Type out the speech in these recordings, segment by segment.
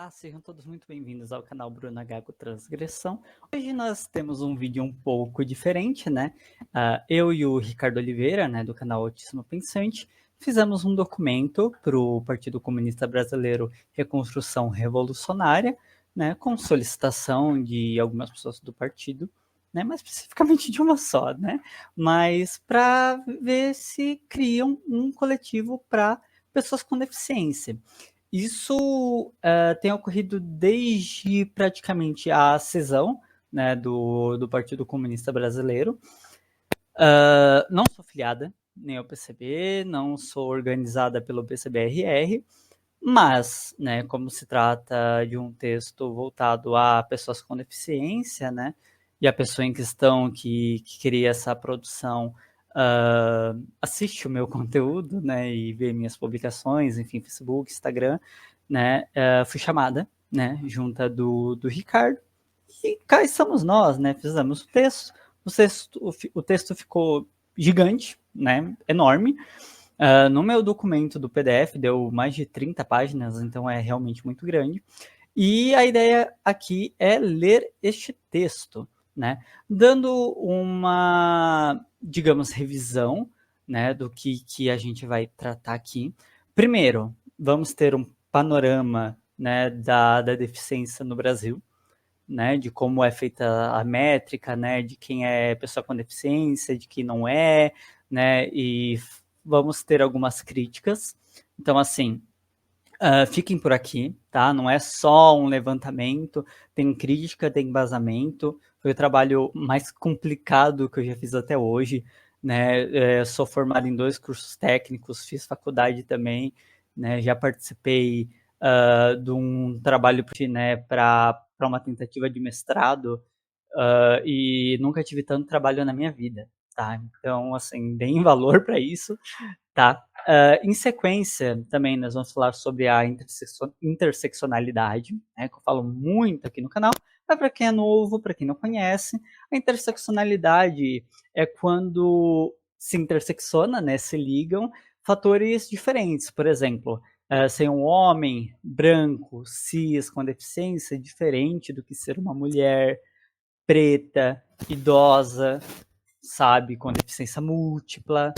Olá, sejam todos muito bem-vindos ao canal Bruno Gago Transgressão. Hoje nós temos um vídeo um pouco diferente, né? Eu e o Ricardo Oliveira, né, do canal Autismo Pensante, fizemos um documento para o Partido Comunista Brasileiro Reconstrução Revolucionária, né, com solicitação de algumas pessoas do partido, né, mais especificamente de uma só, né? Mas para ver se criam um coletivo para pessoas com deficiência. Isso tem ocorrido desde praticamente a cisão, né, do Partido Comunista Brasileiro. Não sou filiada nem ao PCB, não sou organizada pelo PCBRR, mas, né, como se trata de um texto voltado a pessoas com deficiência, né, e a pessoa em questão que cria essa produção assiste o meu conteúdo, né, e vê minhas publicações, enfim, Facebook, Instagram, né, fui chamada, né, junta do Ricardo, e cá estamos nós, né, fizemos o texto ficou gigante, né, enorme. No meu documento do PDF deu mais de 30 páginas, então é realmente muito grande. E a ideia aqui é ler este texto, né, dando uma, digamos, revisão, né, do que a gente vai tratar aqui. Primeiro, vamos ter um panorama, né, da deficiência no Brasil, né, de como é feita a métrica, né, de quem é pessoa com deficiência, de quem não é, né, e vamos ter algumas críticas. Então, assim, fiquem por aqui, tá? Não é só um levantamento, tem crítica, tem embasamento. Foi o trabalho mais complicado que eu já fiz até hoje, né? Sou formado em 2 cursos técnicos, fiz faculdade também, né? Já participei de um trabalho, né, para uma tentativa de mestrado, e nunca tive tanto trabalho na minha vida, tá? Então, assim, deem valor para isso, tá? Em sequência, também nós vamos falar sobre a interseccionalidade, né, que eu falo muito aqui no canal, mas para quem é novo, para quem não conhece, a interseccionalidade é quando se intersecciona, né, se ligam fatores diferentes. Por exemplo, ser um homem branco, cis, com deficiência, diferente do que ser uma mulher preta, idosa, sabe, com deficiência múltipla.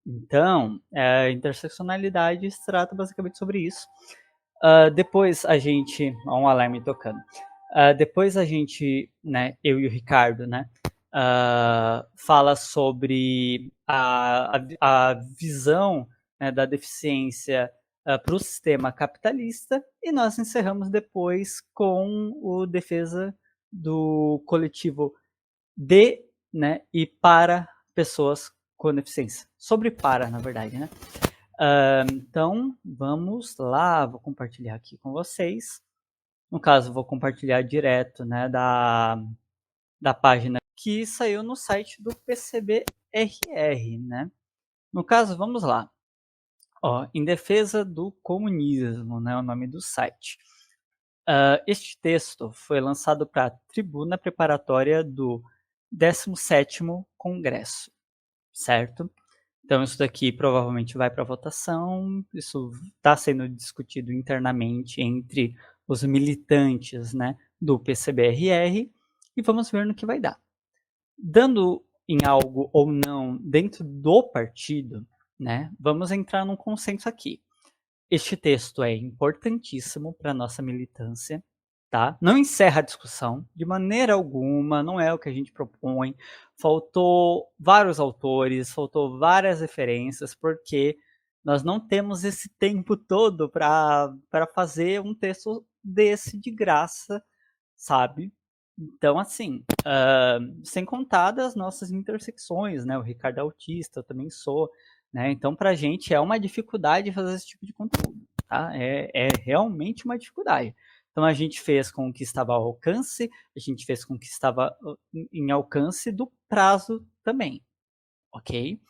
Então, a interseccionalidade se trata basicamente sobre isso. Depois a gente... Ó, um alarme tocando. Depois a gente, né, eu e o Ricardo, né, fala sobre a visão, né, da deficiência para o sistema capitalista, e nós encerramos depois com o defesa do coletivo de, né, e para pessoas com deficiência. Sobre para, na verdade, né? Então, vamos lá, vou compartilhar aqui com vocês. No caso, vou compartilhar direto, né, da página que saiu no site do PCBRR, né? No caso, vamos lá. Ó, em defesa do comunismo, né, o nome do site. Este texto foi lançado para a tribuna preparatória do 17º Congresso, certo? Então isso daqui provavelmente vai para votação, isso está sendo discutido internamente entre os militantes, né, do PCBRR, e vamos ver no que vai dar. Dando em algo ou não dentro do partido, né, vamos entrar num consenso aqui. Este texto é importantíssimo para a nossa militância, tá? Não encerra a discussão de maneira alguma, não é o que a gente propõe. Faltou vários autores, faltou várias referências, porque nós não temos esse tempo todo para fazer um texto desse de graça, sabe? Então, assim, sem contar das nossas intersecções, né? O Ricardo é autista, eu também sou, né? Então, para a gente é uma dificuldade fazer esse tipo de conteúdo, tá? É realmente uma dificuldade. Então, a gente fez com que estava ao alcance, a gente fez com que estava em alcance do prazo também, ok?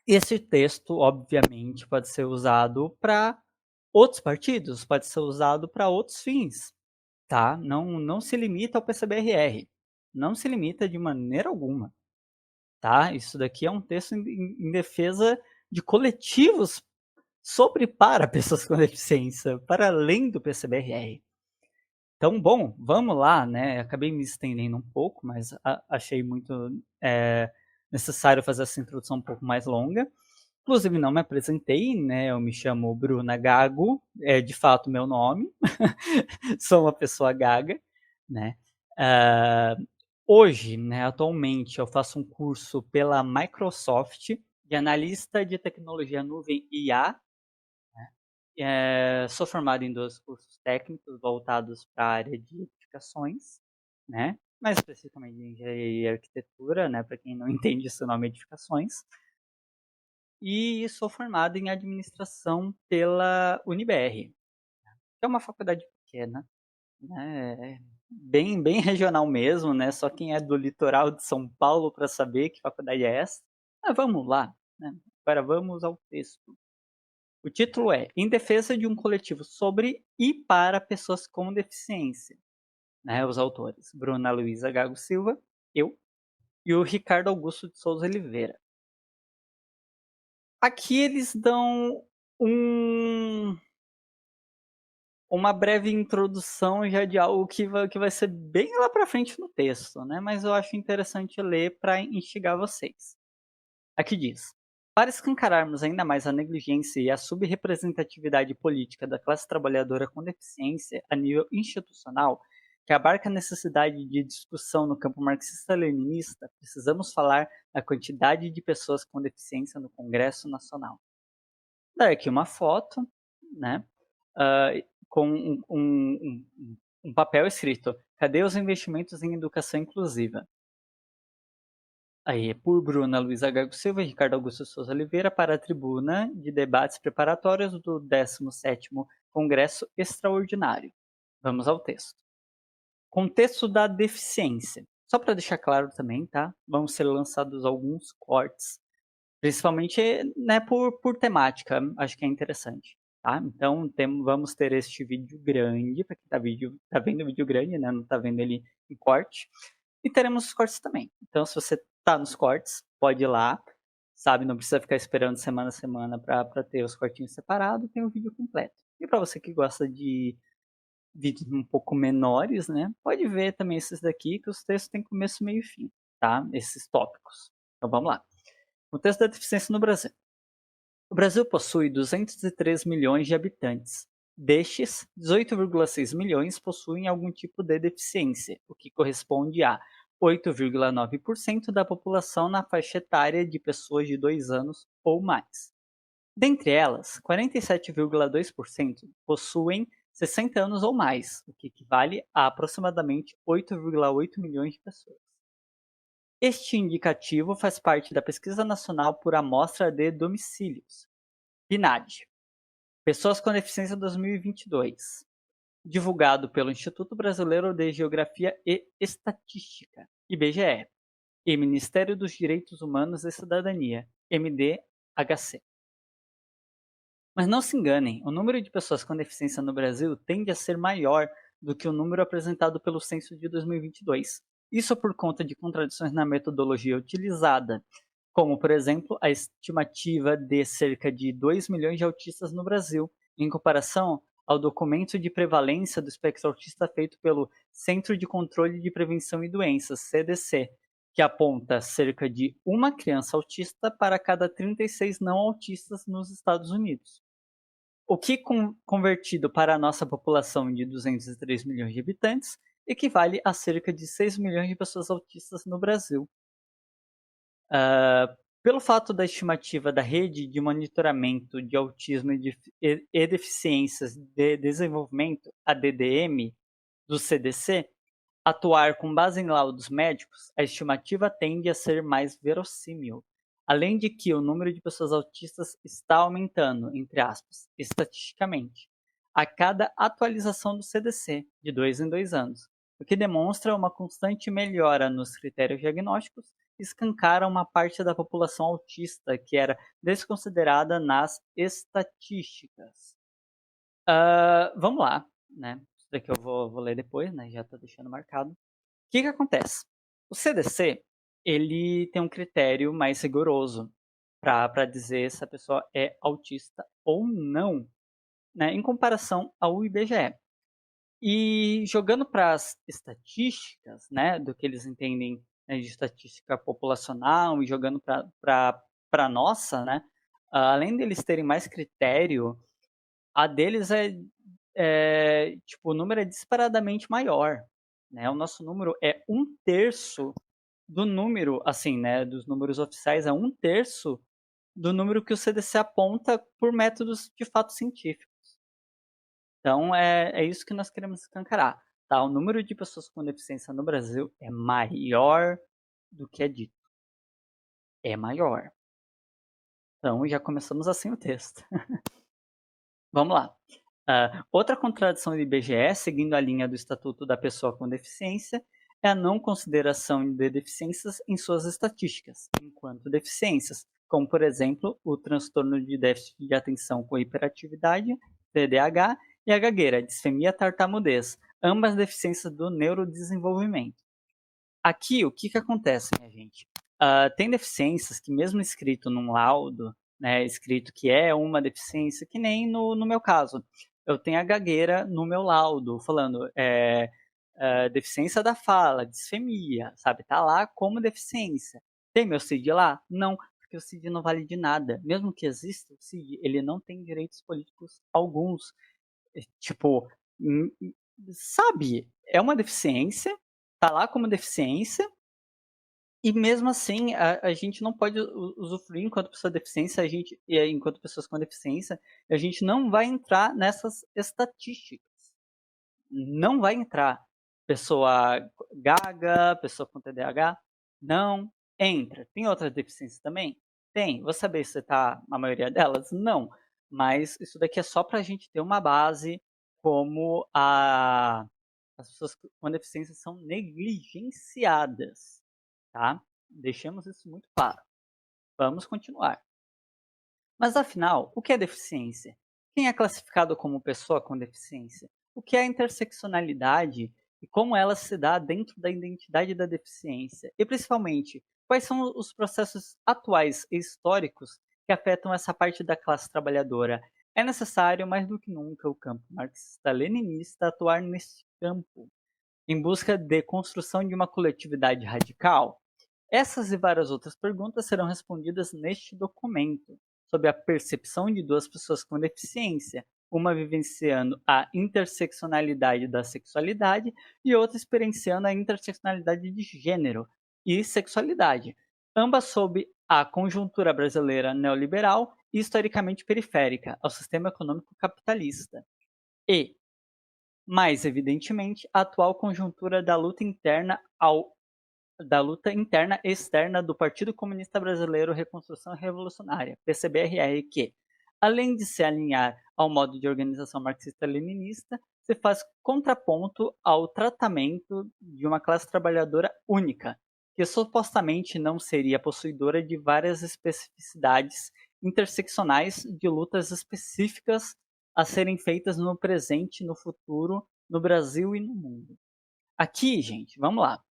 Esse texto, obviamente, pode ser usado para outros partidos, pode ser usado para outros fins, tá? Não se limita ao PCBRR, não se limita de maneira alguma, tá? Isso daqui é um texto em defesa de coletivos sobre para pessoas com deficiência, para além do PCBR. Então, bom, vamos lá, né? Acabei me estendendo um pouco, mas achei muito necessário fazer essa introdução um pouco mais longa. Inclusive, não me apresentei, né? Eu me chamo Bruna Gago, é de fato meu nome. Sou uma pessoa gaga, né? Ah, hoje, né, atualmente, eu faço um curso pela Microsoft de analista de tecnologia nuvem IA. Sou formado em 2 cursos técnicos voltados para a área de edificações, né? Mais especificamente em engenharia e arquitetura, né? Para quem não entende esse nome, edificações. E sou formado em administração pela UniBR, que é uma faculdade pequena, né? Bem regional mesmo, né? Só quem é do litoral de São Paulo para saber que faculdade é essa. Mas vamos lá, né? Agora vamos ao texto. O título é Em Defesa de um Coletivo sobre e para Pessoas com Deficiência. Né, os autores, Bruna Luiza Gago Silva, eu, e o Ricardo Augusto de Souza Oliveira. Aqui eles dão uma breve introdução já de algo que vai ser bem lá para frente no texto, né? Mas eu acho interessante ler para instigar vocês. Aqui diz: para escancararmos ainda mais a negligência e a subrepresentatividade política da classe trabalhadora com deficiência a nível institucional, que abarca a necessidade de discussão no campo marxista-leninista, precisamos falar da quantidade de pessoas com deficiência no Congresso Nacional. Daí aqui uma foto, né, com um papel escrito: cadê os investimentos em educação inclusiva? Aí, por Bruna Luiza Gago Silva e Ricardo Augusto Souza Oliveira, para a tribuna de debates preparatórios do 17º Congresso Extraordinário. Vamos ao texto. Contexto da deficiência. Só para deixar claro também, tá? Vão ser lançados alguns cortes, principalmente, né, por temática, acho que é interessante. Tá? Então, vamos ter este vídeo grande, para quem tá vendo o vídeo grande, né, não está vendo ele em corte. E teremos os cortes também. Então, se você tá nos cortes, pode ir lá. Sabe, não precisa ficar esperando semana a semana para ter os cortinhos separados, tem o vídeo completo. E para você que gosta de vídeos um pouco menores, né, pode ver também esses daqui, que os textos têm começo, meio e fim, tá? Esses tópicos. Então vamos lá. O texto da deficiência no Brasil. O Brasil possui 203 milhões de habitantes. Destes, 18,6 milhões possuem algum tipo de deficiência, o que corresponde a 8,9% da população na faixa etária de pessoas de 2 anos ou mais. Dentre elas, 47,2% possuem 60 anos ou mais, o que equivale a aproximadamente 8,8 milhões de pessoas. Este indicativo faz parte da Pesquisa Nacional por Amostra de Domicílios, PNAD, Pessoas com Deficiência 2022, divulgado pelo Instituto Brasileiro de Geografia e Estatística, IBGE, e Ministério dos Direitos Humanos e Cidadania, MDHC. Mas não se enganem, o número de pessoas com deficiência no Brasil tende a ser maior do que o número apresentado pelo censo de 2022. Isso por conta de contradições na metodologia utilizada, como, por exemplo, a estimativa de cerca de 2 milhões de autistas no Brasil, em comparação ao documento de prevalência do espectro autista feito pelo Centro de Controle de Prevenção e Doenças, CDC, que aponta cerca de uma criança autista para cada 36 não autistas nos Estados Unidos. O que, convertido para a nossa população de 203 milhões de habitantes, equivale a cerca de 6 milhões de pessoas autistas no Brasil. Pelo fato da estimativa da Rede de Monitoramento de Autismo e Deficiências de Desenvolvimento, a DDM, do CDC, atuar com base em laudos médicos, a estimativa tende a ser mais verossímil, além de que o número de pessoas autistas está aumentando, entre aspas, estatisticamente, a cada atualização do CDC, de 2 em 2 anos, o que demonstra uma constante melhora nos critérios diagnósticos e escancara uma parte da população autista que era desconsiderada nas estatísticas. Vamos lá, né? Isso daqui eu vou ler depois, né? Já estou deixando marcado. O que acontece? O CDC, ele tem um critério mais rigoroso para dizer se a pessoa é autista ou não, né, em comparação ao IBGE. E jogando para as estatísticas, né, do que eles entendem, né, de estatística populacional e jogando para a nossa, né, além deles terem mais critério, a deles tipo, o número é disparadamente maior, né? O nosso número é 1/3 do número, assim, né, dos números oficiais, é 1/3 do número que o CDC aponta por métodos de fato científicos. Então, é isso que nós queremos escancarar, tá? O número de pessoas com deficiência no Brasil é maior do que é dito. É maior. Então, já começamos assim o texto. Vamos lá. Outra contradição do IBGE, seguindo a linha do Estatuto da Pessoa com Deficiência, é a não consideração de deficiências em suas estatísticas, enquanto deficiências, como, por exemplo, o transtorno de déficit de atenção com hiperatividade, TDAH, e a gagueira, disfemia tartamudez, ambas deficiências do neurodesenvolvimento. Aqui, o que acontece, minha gente? Tem deficiências que, mesmo escrito num laudo, né, escrito que é uma deficiência, que nem no meu caso. Eu tenho a gagueira no meu laudo, falando deficiência da fala, disfemia, sabe? Tá lá como deficiência. Tem meu CID lá? Não, porque o CID não vale de nada. Mesmo que exista o CID, ele não tem direitos políticos alguns. Tipo, sabe? É uma deficiência, tá lá como deficiência, e mesmo assim, a gente não pode usufruir enquanto pessoa deficiência, enquanto pessoas com deficiência, a gente não vai entrar nessas estatísticas. Não vai entrar. Pessoa gaga, pessoa com TDAH, não entra. Tem outras deficiências também? Tem. Vou saber se está na maioria delas? Não. Mas isso daqui é só para a gente ter uma base como as pessoas com deficiência são negligenciadas, tá? Deixemos isso muito claro. Vamos continuar. Mas afinal, o que é deficiência? Quem é classificado como pessoa com deficiência? O que é interseccionalidade e como ela se dá dentro da identidade da deficiência? E principalmente, quais são os processos atuais e históricos que afetam essa parte da classe trabalhadora? É necessário, mais do que nunca, o campo marxista-leninista atuar nesse campo, em busca de construção de uma coletividade radical? Essas e várias outras perguntas serão respondidas neste documento, sob a percepção de duas pessoas com deficiência, uma vivenciando a interseccionalidade da sexualidade e outra experienciando a interseccionalidade de gênero e sexualidade, ambas sob a conjuntura brasileira neoliberal e historicamente periférica ao sistema econômico capitalista. E, mais evidentemente, a atual conjuntura da luta interna e externa do Partido Comunista Brasileiro Reconstrução Revolucionária, PCBRR, que, além de se alinhar ao modo de organização marxista-leninista, se faz contraponto ao tratamento de uma classe trabalhadora única, que supostamente não seria possuidora de várias especificidades interseccionais de lutas específicas a serem feitas no presente e no futuro, no Brasil e no mundo. Aqui, gente, vamos lá.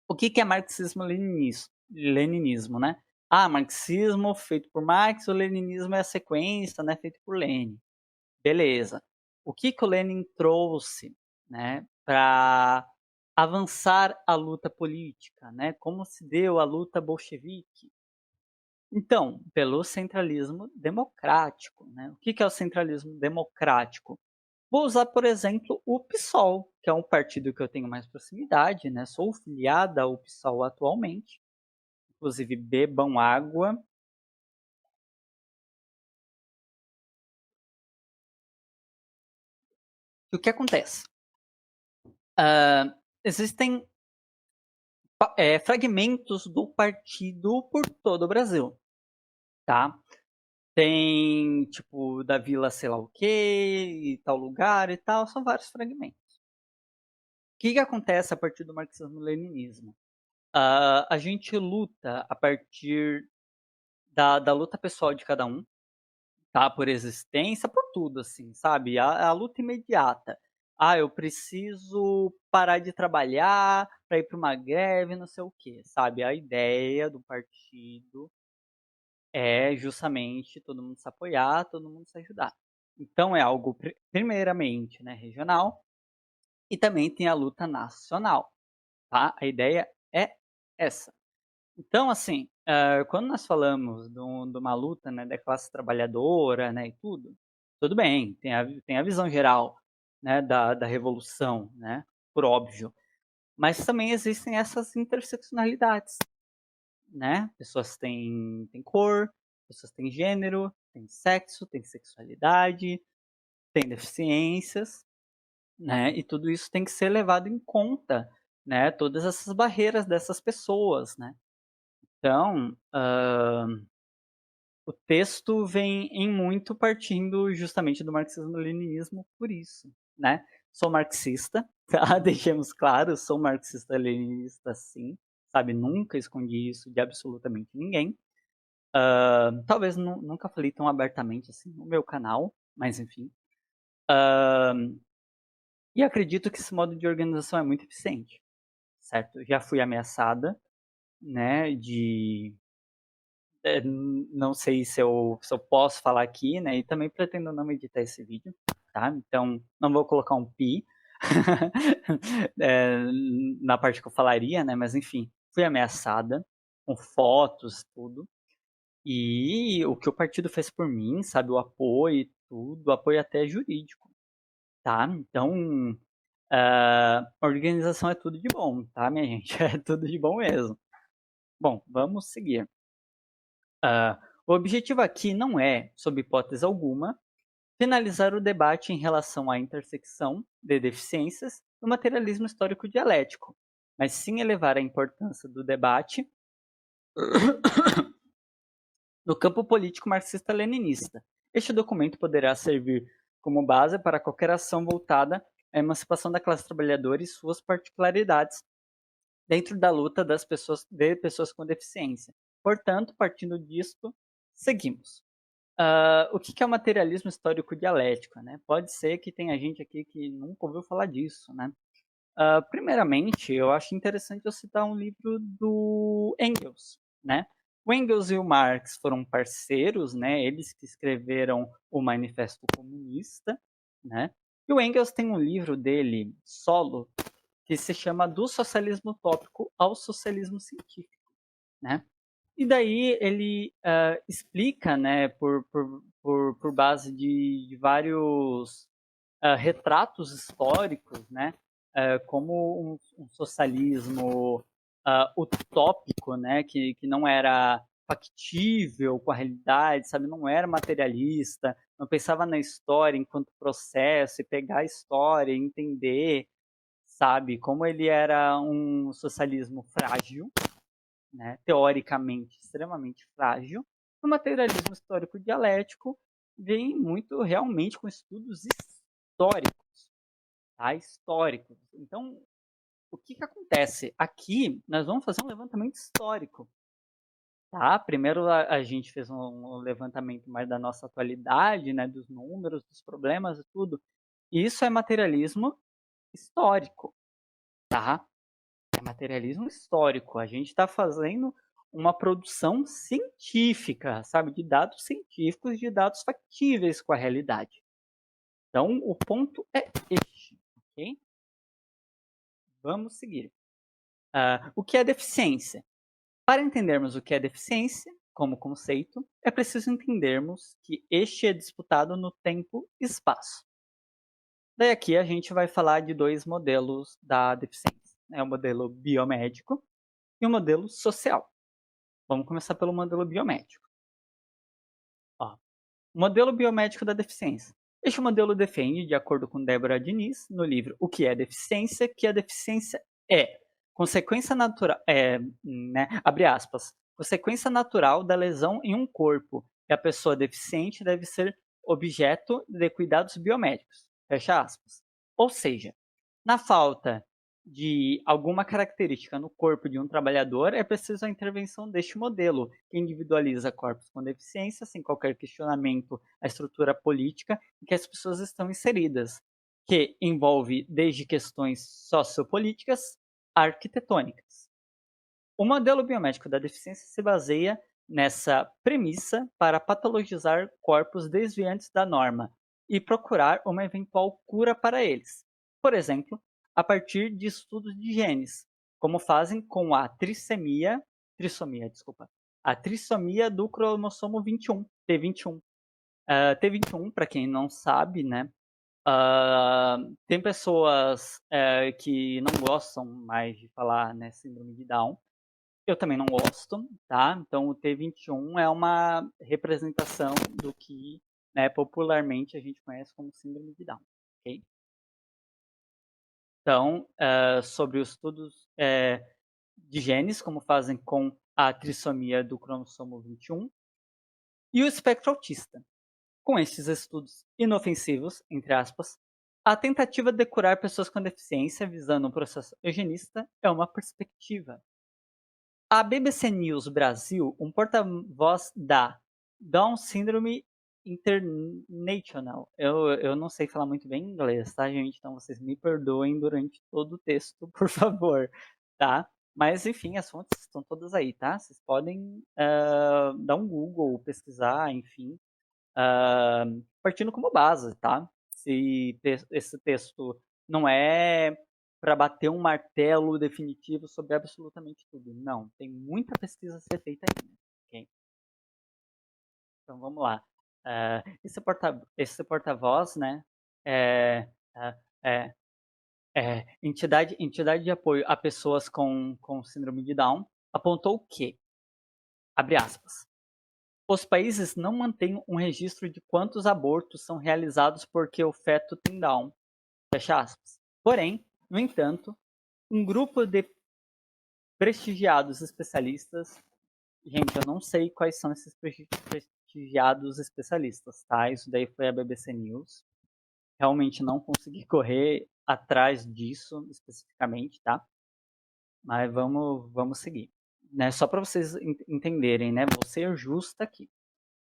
O que é marxismo-leninismo, né? Marxismo feito por Marx, o leninismo é a sequência, né, feito por Lenin. Beleza. O que o Lenin trouxe, né, para avançar a luta política, né? Como se deu a luta bolchevique? Então, pelo centralismo democrático, né? O que é o centralismo democrático? Vou usar, por exemplo, o PSOL, que é um partido que eu tenho mais proximidade, né? Sou filiada ao PSOL atualmente. Inclusive, bebam água. E o que acontece? Existem fragmentos do partido por todo o Brasil, tá? Tem, tipo, da vila sei lá o quê, e tal lugar e tal, são vários fragmentos. O que acontece a partir do marxismo-leninismo? A gente luta a partir da luta pessoal de cada um, tá? Por existência, por tudo, assim, sabe? A luta imediata. Eu preciso parar de trabalhar para ir para uma greve, não sei o quê, sabe? A ideia do partido é justamente todo mundo se apoiar, todo mundo se ajudar. Então é algo primeiramente, né, regional, e também tem a luta nacional, tá? A ideia é essa. Então, assim, quando nós falamos de uma luta, né, da classe trabalhadora, né, e tudo bem, tem a visão geral, né, da revolução, né, por óbvio, mas também existem essas interseccionalidades, né? Pessoas têm cor, pessoas têm gênero, têm sexo, têm sexualidade, têm deficiências, né? E tudo isso tem que ser levado em conta, né? Todas essas barreiras dessas pessoas, né? Então, o texto vem em muito partindo justamente do marxismo-leninismo por isso, né? Sou marxista, tá? Deixemos claro, sou marxista-leninista sim, sabe? Nunca escondi isso de absolutamente ninguém. Talvez nunca falei tão abertamente assim no meu canal, mas enfim. E acredito que esse modo de organização é muito eficiente, certo? Já fui ameaçada, né, não sei se eu posso falar aqui, né, e também pretendo não editar esse vídeo, tá? Então, não vou colocar um pi é, na parte que eu falaria, né, mas enfim, fui ameaçada com fotos, tudo. E o que o partido fez por mim, sabe, o apoio e tudo, o apoio até jurídico, tá? Então, a organização é tudo de bom, tá, minha gente? É tudo de bom mesmo. Bom, vamos seguir. O objetivo aqui não é, sob hipótese alguma, finalizar o debate em relação à intersecção de deficiências no materialismo histórico dialético, mas sim elevar a importância do debate no campo político marxista-leninista. Este documento poderá servir como base para qualquer ação voltada à emancipação da classe trabalhadora e suas particularidades dentro da luta de pessoas com deficiência. Portanto, partindo disto, seguimos. O que é o materialismo histórico dialético? Né? Pode ser que tenha gente aqui que nunca ouviu falar disso. Né? Primeiramente, eu acho interessante eu citar um livro do Engels. Né? O Engels e o Marx foram parceiros, né? Eles que escreveram o Manifesto Comunista. Né? E o Engels tem um livro dele, solo, que se chama Do Socialismo Utópico ao Socialismo Científico. Né? E daí ele explica, né, por base de vários retratos históricos, né, como um socialismo utópico, né, que não era factível com a realidade, sabe, não era materialista, não pensava na história enquanto processo e pegar a história e entender, sabe, como ele era um socialismo frágil, né, teoricamente extremamente frágil. O materialismo histórico dialético vem muito realmente com estudos históricos, tá? Históricos. Então, o que acontece? Aqui, nós vamos fazer um levantamento histórico, tá? Primeiro, a gente fez um levantamento mais da nossa atualidade, né, dos números, dos problemas e tudo. Isso é materialismo histórico, tá? É materialismo histórico. A gente está fazendo uma produção científica, sabe? De dados científicos, de dados factíveis com a realidade. Então, o ponto é este, ok? Vamos seguir. O que é deficiência? Para entendermos o que é deficiência, como conceito, é preciso entendermos que este é disputado no tempo e espaço. Daí aqui a gente vai falar de dois modelos da deficiência. É o modelo biomédico e o modelo social. Vamos começar pelo modelo biomédico. Ó, modelo biomédico da deficiência. Este modelo defende, de acordo com Débora Diniz, no livro O que é Deficiência, que a deficiência é consequência natural, né, abre aspas, consequência natural da lesão em um corpo, e a pessoa deficiente deve ser objeto de cuidados biomédicos, fecha aspas. Ou seja, na falta de alguma característica no corpo de um trabalhador, é preciso a intervenção deste modelo, que individualiza corpos com deficiência, sem qualquer questionamento à estrutura política em que as pessoas estão inseridas, que envolve desde questões sociopolíticas a arquitetônicas. O modelo biomédico da deficiência se baseia nessa premissa para patologizar corpos desviantes da norma e procurar uma eventual cura para eles. Por exemplo, a partir de estudos de genes, como fazem com a a trissomia do cromossomo 21, T21. T21, para quem não sabe, né, tem pessoas que não gostam mais de falar, né, síndrome de Down. Eu também não gosto, tá? Então o T21 é uma representação do que, né, popularmente a gente conhece como síndrome de Down, ok? Então, sobre os estudos de genes, como fazem com a trissomia do cromossomo 21, e o espectro autista. Com esses estudos inofensivos, entre aspas, a tentativa de curar pessoas com deficiência visando um processo eugenista é uma perspectiva. A BBC News Brasil, um porta-voz da Down Syndrome International. Eu não sei falar muito bem inglês, tá, gente? Então vocês me perdoem durante todo o texto, por favor, tá? Mas enfim, as fontes estão todas aí, tá? Vocês podem dar um Google, pesquisar, enfim, partindo como base, tá? Se esse texto não é para bater um martelo definitivo sobre absolutamente tudo. Não, tem muita pesquisa a ser feita ainda. Okay? Então vamos lá. Esse porta-voz, né, é, é, entidade de apoio a pessoas com síndrome de Down, apontou que, abre aspas, os países não mantêm um registro de quantos abortos são realizados porque o feto tem Down, fecha aspas. Porém, no entanto, um grupo de prestigiados especialistas. Gente, eu não sei quais são esses prestigiados especialistas, tá? Isso daí foi a BBC News. Realmente não consegui correr atrás disso especificamente, tá? Mas vamos seguir. Né? Só para vocês entenderem, né? Vou ser justa aqui.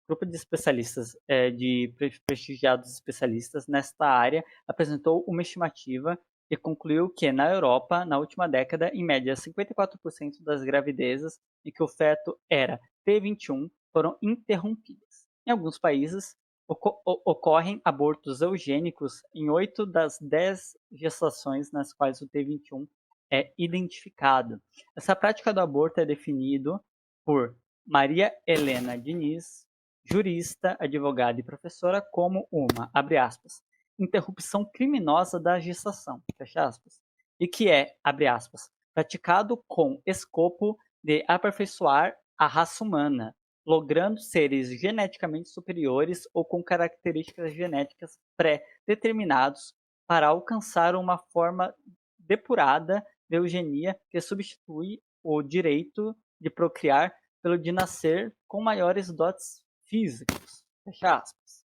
Grupo de especialistas, de prestigiados especialistas nesta área, apresentou uma estimativa e concluiu que, na Europa, na última década, em média, 54% das gravidezes em que o feto era T21 foram interrompidas. Em alguns países, ocorrem abortos eugênicos em 8 das 10 gestações nas quais o T21 é identificado. Essa prática do aborto é definido por Maria Helena Diniz, jurista, advogada e professora, como uma, abre aspas, interrupção criminosa da gestação, fecha aspas, e que é, abre aspas, praticado com escopo de aperfeiçoar a raça humana, logrando seres geneticamente superiores ou com características genéticas pré-determinados para alcançar uma forma depurada de eugenia que substitui o direito de procriar pelo de nascer com maiores dotes físicos. Fecha aspas.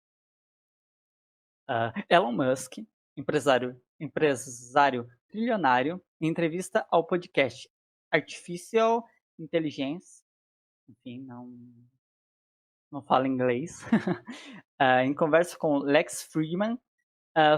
Elon Musk, empresário trilionário, em entrevista ao podcast Artificial Intelligence, enfim, não fala inglês, em conversa com Lex Fridman,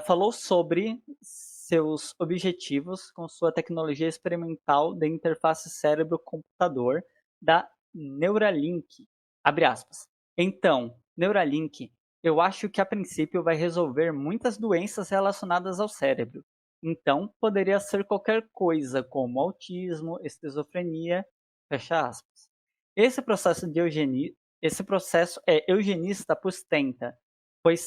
falou sobre seus objetivos com sua tecnologia experimental de interface cérebro-computador da Neuralink. Abre aspas. Então, Neuralink, eu acho que a princípio vai resolver muitas doenças relacionadas ao cérebro. Então, poderia ser qualquer coisa, como autismo, esquizofrenia, fecha aspas. Esse processo é eugenista, pois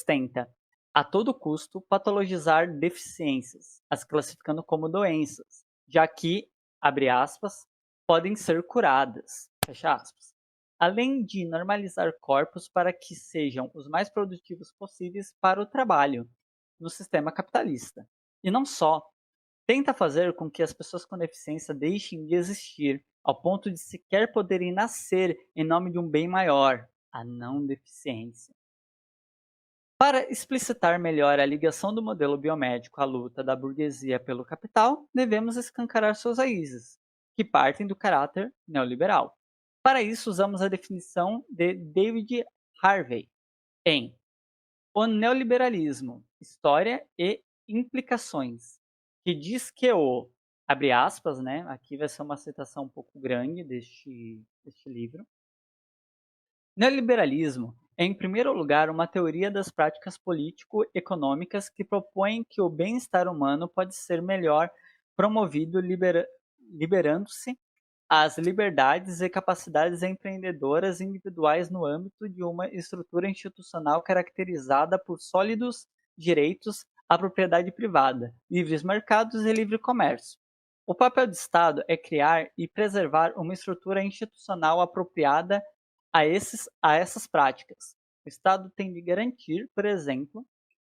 tenta a todo custo, patologizar deficiências, as classificando como doenças, já que, abre aspas, podem ser curadas, fecha aspas. Além de normalizar corpos para que sejam os mais produtivos possíveis para o trabalho no sistema capitalista. E não só, tenta fazer com que as pessoas com deficiência deixem de existir, ao ponto de sequer poderem nascer em nome de um bem maior, a não deficiência. Para explicitar melhor a ligação do modelo biomédico à luta da burguesia pelo capital, devemos escancarar suas raízes, que partem do caráter neoliberal. Para isso, usamos a definição de David Harvey em O Neoliberalismo, História e Implicações, que diz que o, abre aspas, né, aqui vai ser uma citação um pouco grande deste livro, Neoliberalismo é, em primeiro lugar, uma teoria das práticas político-econômicas que propõe que o bem-estar humano pode ser melhor promovido liberando-se as liberdades e capacidades empreendedoras individuais no âmbito de uma estrutura institucional caracterizada por sólidos direitos à propriedade privada, livres mercados e livre comércio. O papel do Estado é criar e preservar uma estrutura institucional apropriada a essas práticas. O Estado tem de garantir, por exemplo,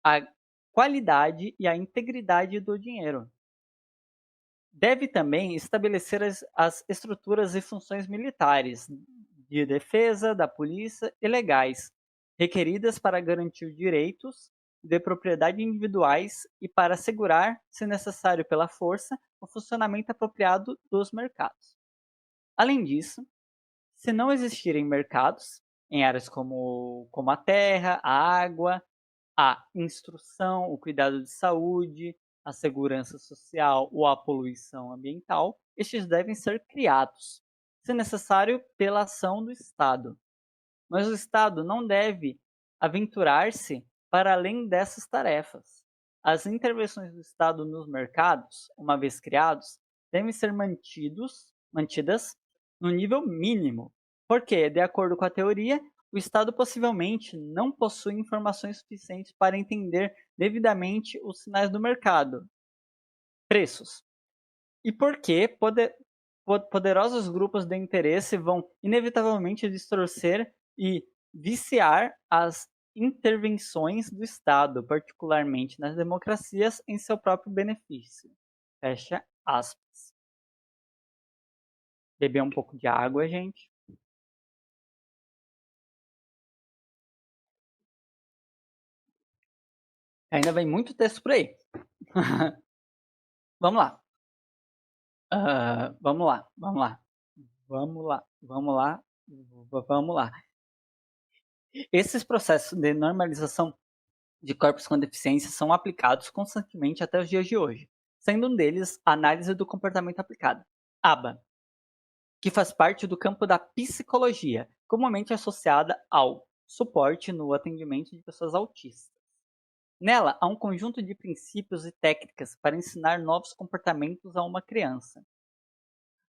a qualidade e a integridade do dinheiro. Deve também estabelecer as estruturas e funções militares, de defesa, da polícia e legais, requeridas para garantir direitos de propriedade individuais e para assegurar, se necessário pela força, o funcionamento apropriado dos mercados. Além disso, se não existirem mercados em áreas como a terra, a água, a instrução, o cuidado de saúde, a segurança social ou a poluição ambiental, estes devem ser criados, se necessário, pela ação do Estado. Mas o Estado não deve aventurar-se para além dessas tarefas. As intervenções do Estado nos mercados, uma vez criados, devem ser mantidas no nível mínimo, porque, de acordo com a teoria, o Estado possivelmente não possui informações suficientes para entender devidamente os sinais do mercado, preços, e porque poderosos grupos de interesse vão inevitavelmente distorcer e viciar as intervenções do Estado, particularmente nas democracias, em seu próprio benefício. Fecha aspas. Beber um pouco de água, gente. Ainda vem muito texto por aí. Vamos lá. Vamos lá, vamos lá. Vamos lá, vamos lá, vamos lá. Esses processos de normalização de corpos com deficiência são aplicados constantemente até os dias de hoje, sendo um deles a análise do comportamento aplicada, ABA, que faz parte do campo da psicologia, comumente associada ao suporte no atendimento de pessoas autistas. Nela, há um conjunto de princípios e técnicas para ensinar novos comportamentos a uma criança.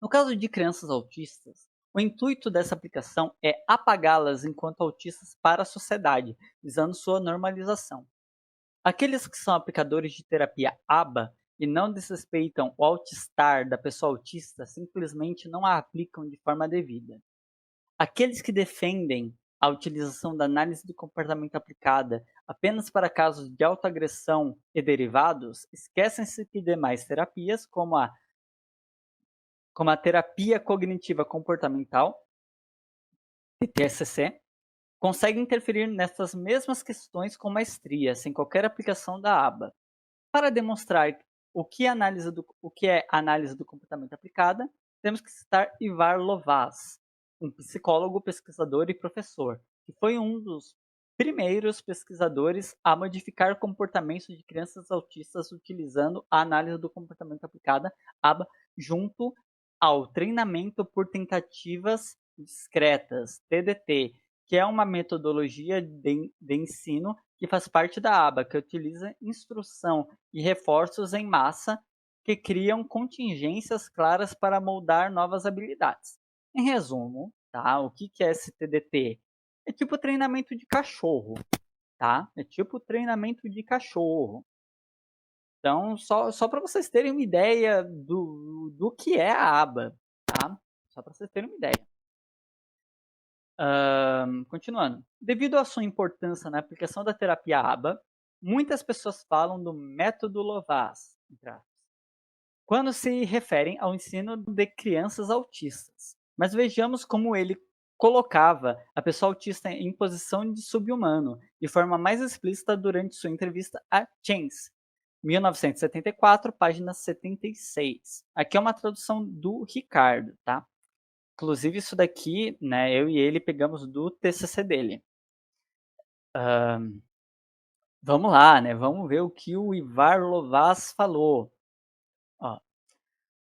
No caso de crianças autistas, o intuito dessa aplicação é apagá-las enquanto autistas para a sociedade, visando sua normalização. Aqueles que são aplicadores de terapia ABA e não desrespeitam o autistar da pessoa autista simplesmente não a aplicam de forma devida. Aqueles que defendem a utilização da análise do comportamento aplicada apenas para casos de autoagressão e derivados esquecem-se que demais terapias, como a terapia cognitiva comportamental, TCC, conseguem interferir nessas mesmas questões com maestria, sem qualquer aplicação da ABA. Para demonstrar o que é análise do comportamento aplicada, temos que citar Ivar Lovász, um psicólogo, pesquisador e professor, que foi um dos primeiros pesquisadores a modificar comportamentos de crianças autistas utilizando a análise do comportamento aplicada, ABA, junto ao treinamento por tentativas discretas, TDT, que é uma metodologia de ensino que faz parte da ABA, que utiliza instrução e reforços em massa que criam contingências claras para moldar novas habilidades. Em resumo, tá? O que é esse TDT? É tipo treinamento de cachorro, tá? É tipo treinamento de cachorro. Então, só para vocês terem uma ideia do que é a aba, tá? Só para vocês terem uma ideia. Continuando. Devido à sua importância na aplicação da terapia ABA, muitas pessoas falam do método Lovász, quando se referem ao ensino de crianças autistas. Mas vejamos como ele colocava a pessoa autista em posição de subhumano, de forma mais explícita durante sua entrevista a Chance, 1974, página 76. Aqui é uma tradução do Ricardo, tá? Inclusive, isso daqui, né, eu e ele pegamos do TCC dele. Vamos lá, né? Vamos ver o que o Ivar Lovász falou. Ó,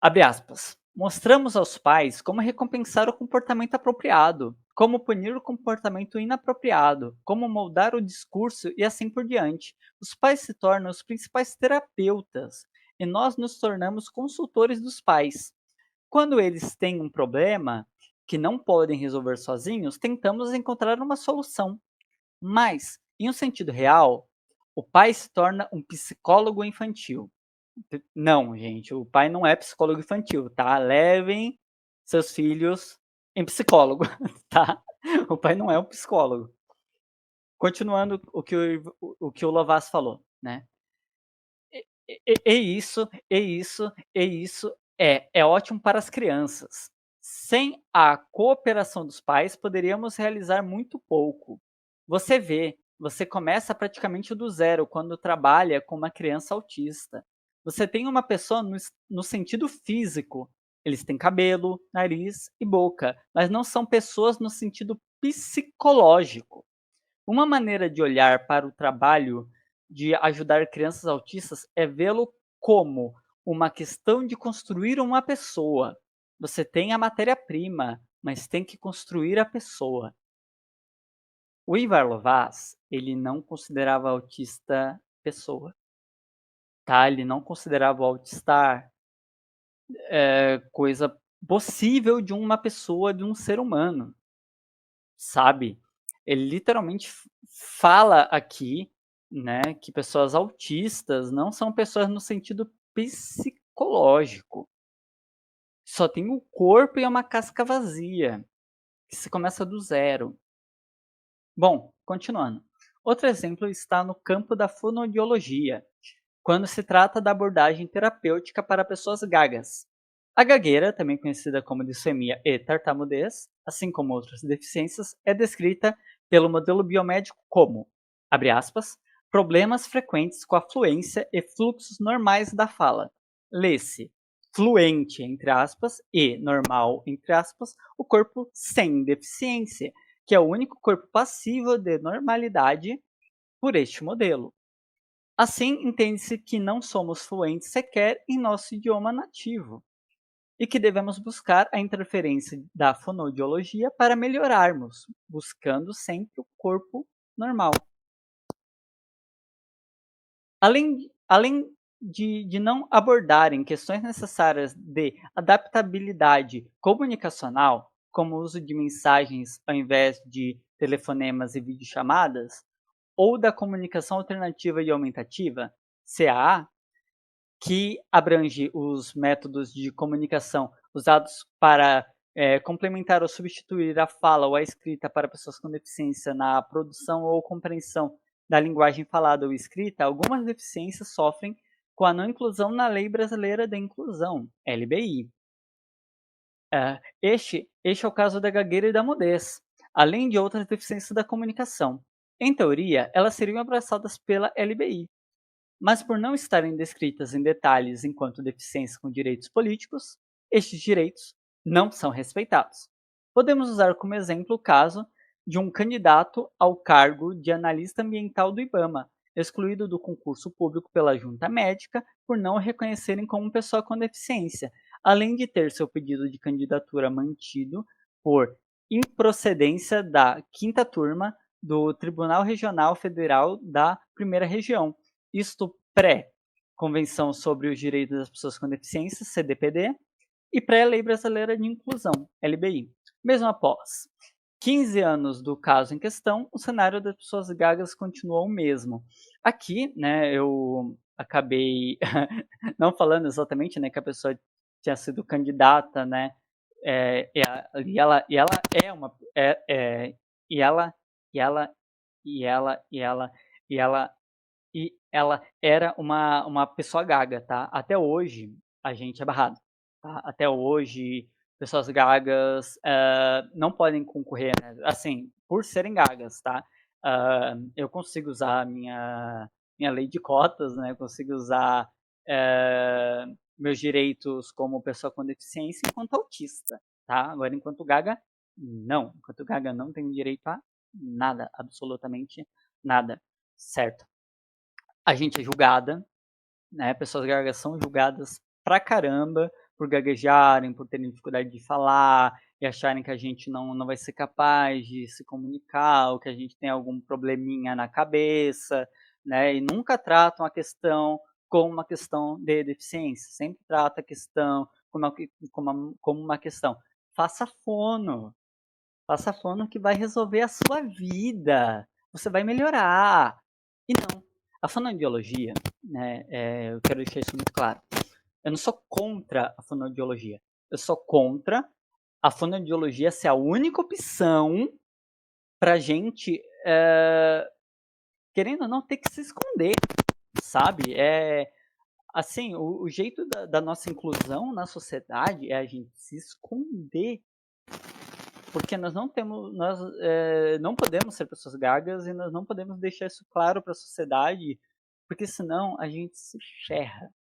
abre aspas. Mostramos aos pais como recompensar o comportamento apropriado, como punir o comportamento inapropriado, como moldar o discurso e assim por diante. Os pais se tornam os principais terapeutas e nós nos tornamos consultores dos pais. Quando eles têm um problema que não podem resolver sozinhos, tentamos encontrar uma solução. Mas, em um sentido real, o pai se torna um psicólogo infantil. Não, gente, o pai não é psicólogo infantil, tá? Levem seus filhos em psicólogo, tá? O pai não é um psicólogo. Continuando o que o Lovaz falou, né? Isso é ótimo para as crianças. Sem a cooperação dos pais, poderíamos realizar muito pouco. Você vê, você começa praticamente do zero quando trabalha com uma criança autista. Você tem uma pessoa no sentido físico. Eles têm cabelo, nariz e boca, mas não são pessoas no sentido psicológico. Uma maneira de olhar para o trabalho de ajudar crianças autistas é vê-lo como uma questão de construir uma pessoa. Você tem a matéria-prima, mas tem que construir a pessoa. O Ivar Lovaas, ele não considerava autista pessoa, tá? Ele não considerava o autista coisa possível de uma pessoa, de um ser humano, sabe? Ele literalmente fala aqui, né, que pessoas autistas não são pessoas no sentido psicológico. Só tem o corpo e é uma casca vazia, que se começa do zero. Bom, continuando. Outro exemplo está no campo da fonoaudiologia, quando se trata da abordagem terapêutica para pessoas gagas. A gagueira, também conhecida como disfemia e tartamudez, assim como outras deficiências, é descrita pelo modelo biomédico como, abre aspas, problemas frequentes com a fluência e fluxos normais da fala. Lê-se fluente, entre aspas, e normal, entre aspas, o corpo sem deficiência, que é o único corpo passível de normalidade por este modelo. Assim, entende-se que não somos fluentes sequer em nosso idioma nativo e que devemos buscar a interferência da fonoaudiologia para melhorarmos, buscando sempre o corpo normal. Além de não abordarem questões necessárias de adaptabilidade comunicacional, como o uso de mensagens ao invés de telefonemas e videochamadas, ou da comunicação alternativa e aumentativa, CAA, que abrange os métodos de comunicação usados para complementar ou substituir a fala ou a escrita para pessoas com deficiência na produção ou compreensão da linguagem falada ou escrita, algumas deficiências sofrem com a não inclusão na Lei Brasileira da Inclusão, LBI. Este é o caso da gagueira e da mudez, além de outras deficiências da comunicação. Em teoria, elas seriam abraçadas pela LBI, mas por não estarem descritas em detalhes enquanto deficiências com direitos políticos, estes direitos não são respeitados. Podemos usar como exemplo o caso de um candidato ao cargo de analista ambiental do IBAMA, excluído do concurso público pela junta médica por não o reconhecerem como pessoa com deficiência, além de ter seu pedido de candidatura mantido por improcedência da quinta turma do Tribunal Regional Federal da Primeira Região, isto pré-Convenção sobre os Direitos das Pessoas com Deficiência, CDPD, e pré-Lei Brasileira de Inclusão, LBI. Mesmo após 15 anos do caso em questão, o cenário das pessoas gagas continuou o mesmo. Aqui, né, eu acabei não falando exatamente, né, que a pessoa tinha sido candidata, né, e ela é uma, e ela, e ela, e ela, e ela, e ela e ela era uma pessoa gaga, tá? Até hoje a gente é barrado, tá? Até hoje pessoas gagas não podem concorrer, né? Assim, por serem gagas, tá? Eu consigo usar a minha lei de cotas, né? Eu consigo usar meus direitos como pessoa com deficiência enquanto autista, tá? Agora, enquanto gaga, não. Enquanto gaga não tem direito a nada, absolutamente nada, certo? A gente é julgada, né? Pessoas gagas são julgadas pra caramba por gaguejarem, por terem dificuldade de falar e acharem que a gente não vai ser capaz de se comunicar ou que a gente tem algum probleminha na cabeça, né? E nunca tratam a questão como uma questão de deficiência, sempre trata a questão como uma questão. Faça fono, faça fono que vai resolver a sua vida, você vai melhorar. E não, a fonoaudiologia, né, eu quero deixar isso muito claro, eu não sou contra a fonoaudiologia, eu sou contra a fonoaudiologia ser a única opção pra gente, querendo ou não, ter que se esconder, sabe? Assim, o jeito da nossa inclusão na sociedade é a gente se esconder, porque nós não temos, não podemos ser pessoas gagas e nós não podemos deixar isso claro para a sociedade, porque senão a gente se ferra,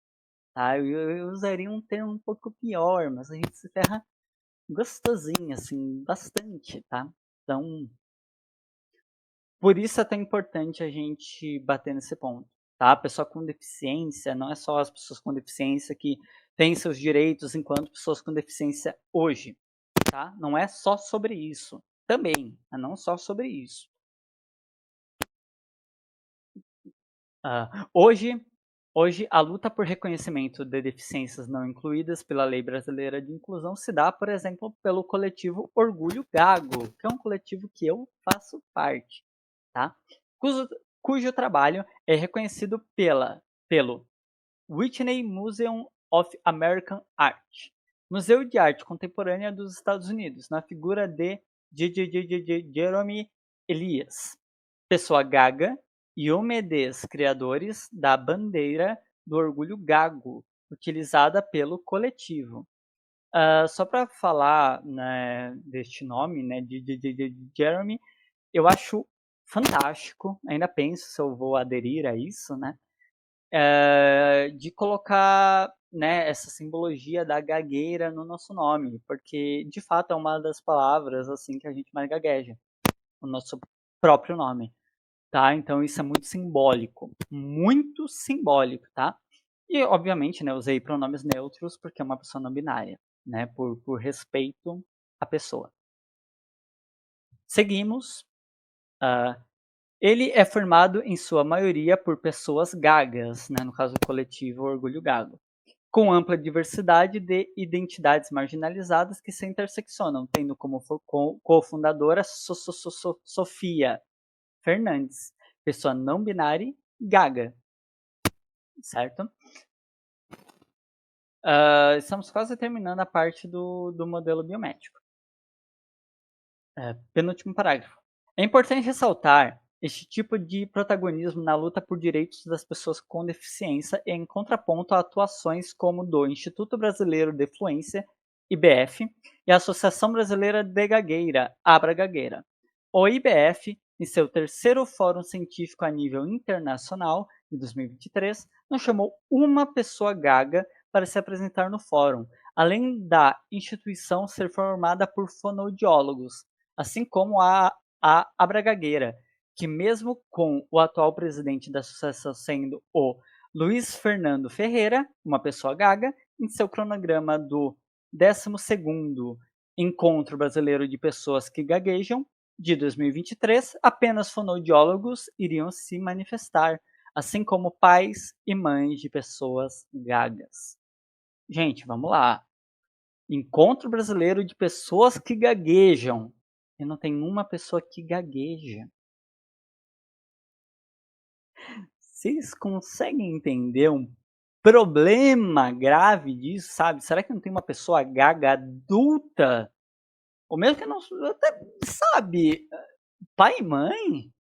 tá? Eu usaria um termo um pouco pior, mas a gente se ferra gostosinho, assim, bastante, tá? Então, por isso é tão importante a gente bater nesse ponto, tá? A pessoa com deficiência, não é só as pessoas com deficiência que têm seus direitos enquanto pessoas com deficiência hoje, tá? Não é só sobre isso. Também, mas não só sobre isso. Hoje, a luta por reconhecimento de deficiências não incluídas pela Lei Brasileira de Inclusão se dá, por exemplo, pelo coletivo Orgulho Gago, que é um coletivo que eu faço parte, tá? Cujo trabalho é reconhecido pelo Whitney Museum of American Art, Museu de Arte Contemporânea dos Estados Unidos, na figura de Jerome Elias, pessoa gaga, e Omedes, criadores da bandeira do orgulho gago, utilizada pelo coletivo. Só para falar, né, deste nome, né, de Jeremy, eu acho fantástico, ainda penso se eu vou aderir a isso, né, de colocar, né, essa simbologia da gagueira no nosso nome, porque de fato é uma das palavras assim que a gente mais gagueja, o nosso próprio nome, tá? Então isso é muito simbólico, tá? E obviamente, né, usei pronomes neutros porque é uma pessoa não binária, né, por respeito à pessoa. Seguimos. Uh, Ele é formado, em sua maioria, por pessoas gagas, né, no caso do coletivo Orgulho Gago, com ampla diversidade de identidades marginalizadas que se interseccionam, tendo como cofundadora Sofia Fernandes, pessoa não binária gaga, certo? Estamos quase terminando a parte do modelo biométrico. Penúltimo parágrafo. É importante ressaltar este tipo de protagonismo na luta por direitos das pessoas com deficiência em contraponto a atuações como do Instituto Brasileiro de Fluência, IBF, e a Associação Brasileira de Gagueira, Abra Gagueira. O IBF, em seu terceiro Fórum Científico a nível internacional, em 2023, não chamou uma pessoa gaga para se apresentar no fórum, além da instituição ser formada por fonoaudiólogos, assim como a Abragagueira, que mesmo com o atual presidente da associação sendo o Luiz Fernando Ferreira, uma pessoa gaga, em seu cronograma do 12º Encontro Brasileiro de Pessoas que Gaguejam, de 2023, apenas fonoaudiólogos iriam se manifestar, assim como pais e mães de pessoas gagas. Gente, vamos lá. Encontro Brasileiro de Pessoas que Gaguejam. E não tem uma pessoa que gagueja. Vocês conseguem entender um problema grave disso, sabe? Será que não tem uma pessoa gaga adulta? Ou mesmo que não, até, sabe, pai e mãe?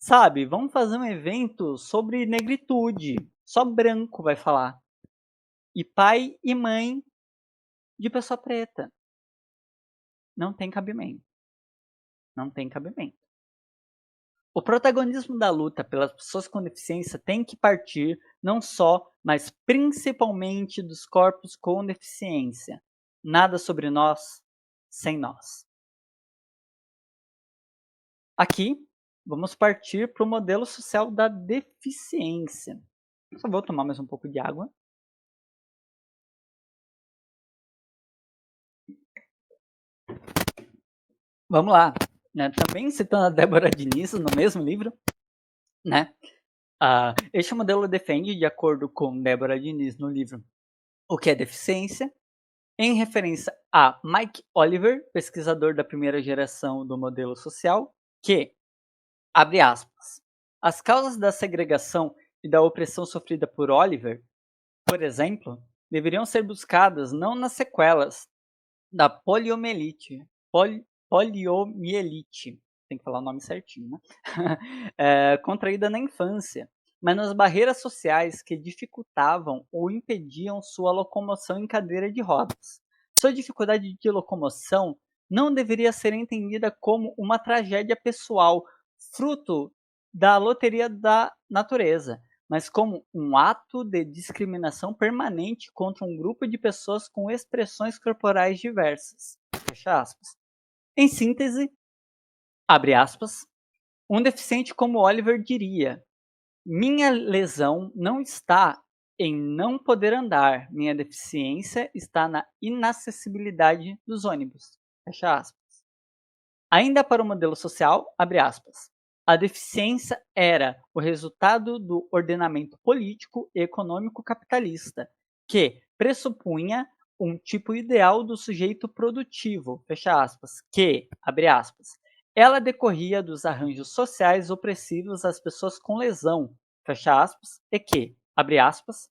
Sabe, vamos fazer um evento sobre negritude. Só branco vai falar. E pai e mãe de pessoa preta. Não tem cabimento. Não tem cabimento. O protagonismo da luta pelas pessoas com deficiência tem que partir não só, mas principalmente dos corpos com deficiência. Nada sobre nós sem nós. Aqui, vamos partir para o modelo social da deficiência. Só vou tomar mais um pouco de água. Vamos lá, né? Também citando a Débora Diniz no mesmo livro, né? Este modelo defende, de acordo com Débora Diniz no livro O que é Deficiência, em referência a Mike Oliver, pesquisador da primeira geração do modelo social, que, abre aspas, as causas da segregação e da opressão sofrida por Oliver, por exemplo, deveriam ser buscadas não nas sequelas da poliomielite, tem que falar o nome certinho, né? Contraída na infância, mas nas barreiras sociais que dificultavam ou impediam sua locomoção em cadeira de rodas. Sua dificuldade de locomoção não deveria ser entendida como uma tragédia pessoal, fruto da loteria da natureza, mas como um ato de discriminação permanente contra um grupo de pessoas com expressões corporais diversas. Fecha aspas. Em síntese, abre aspas, um deficiente como Oliver diria: minha lesão não está em não poder andar, minha deficiência está na inacessibilidade dos ônibus. Fecha aspas. Ainda para o modelo social, abre aspas, a deficiência era o resultado do ordenamento político e econômico capitalista, que pressupunha um tipo ideal do sujeito produtivo, fecha aspas, que, abre aspas, ela decorria dos arranjos sociais opressivos às pessoas com lesão, fecha aspas, e que, abre aspas,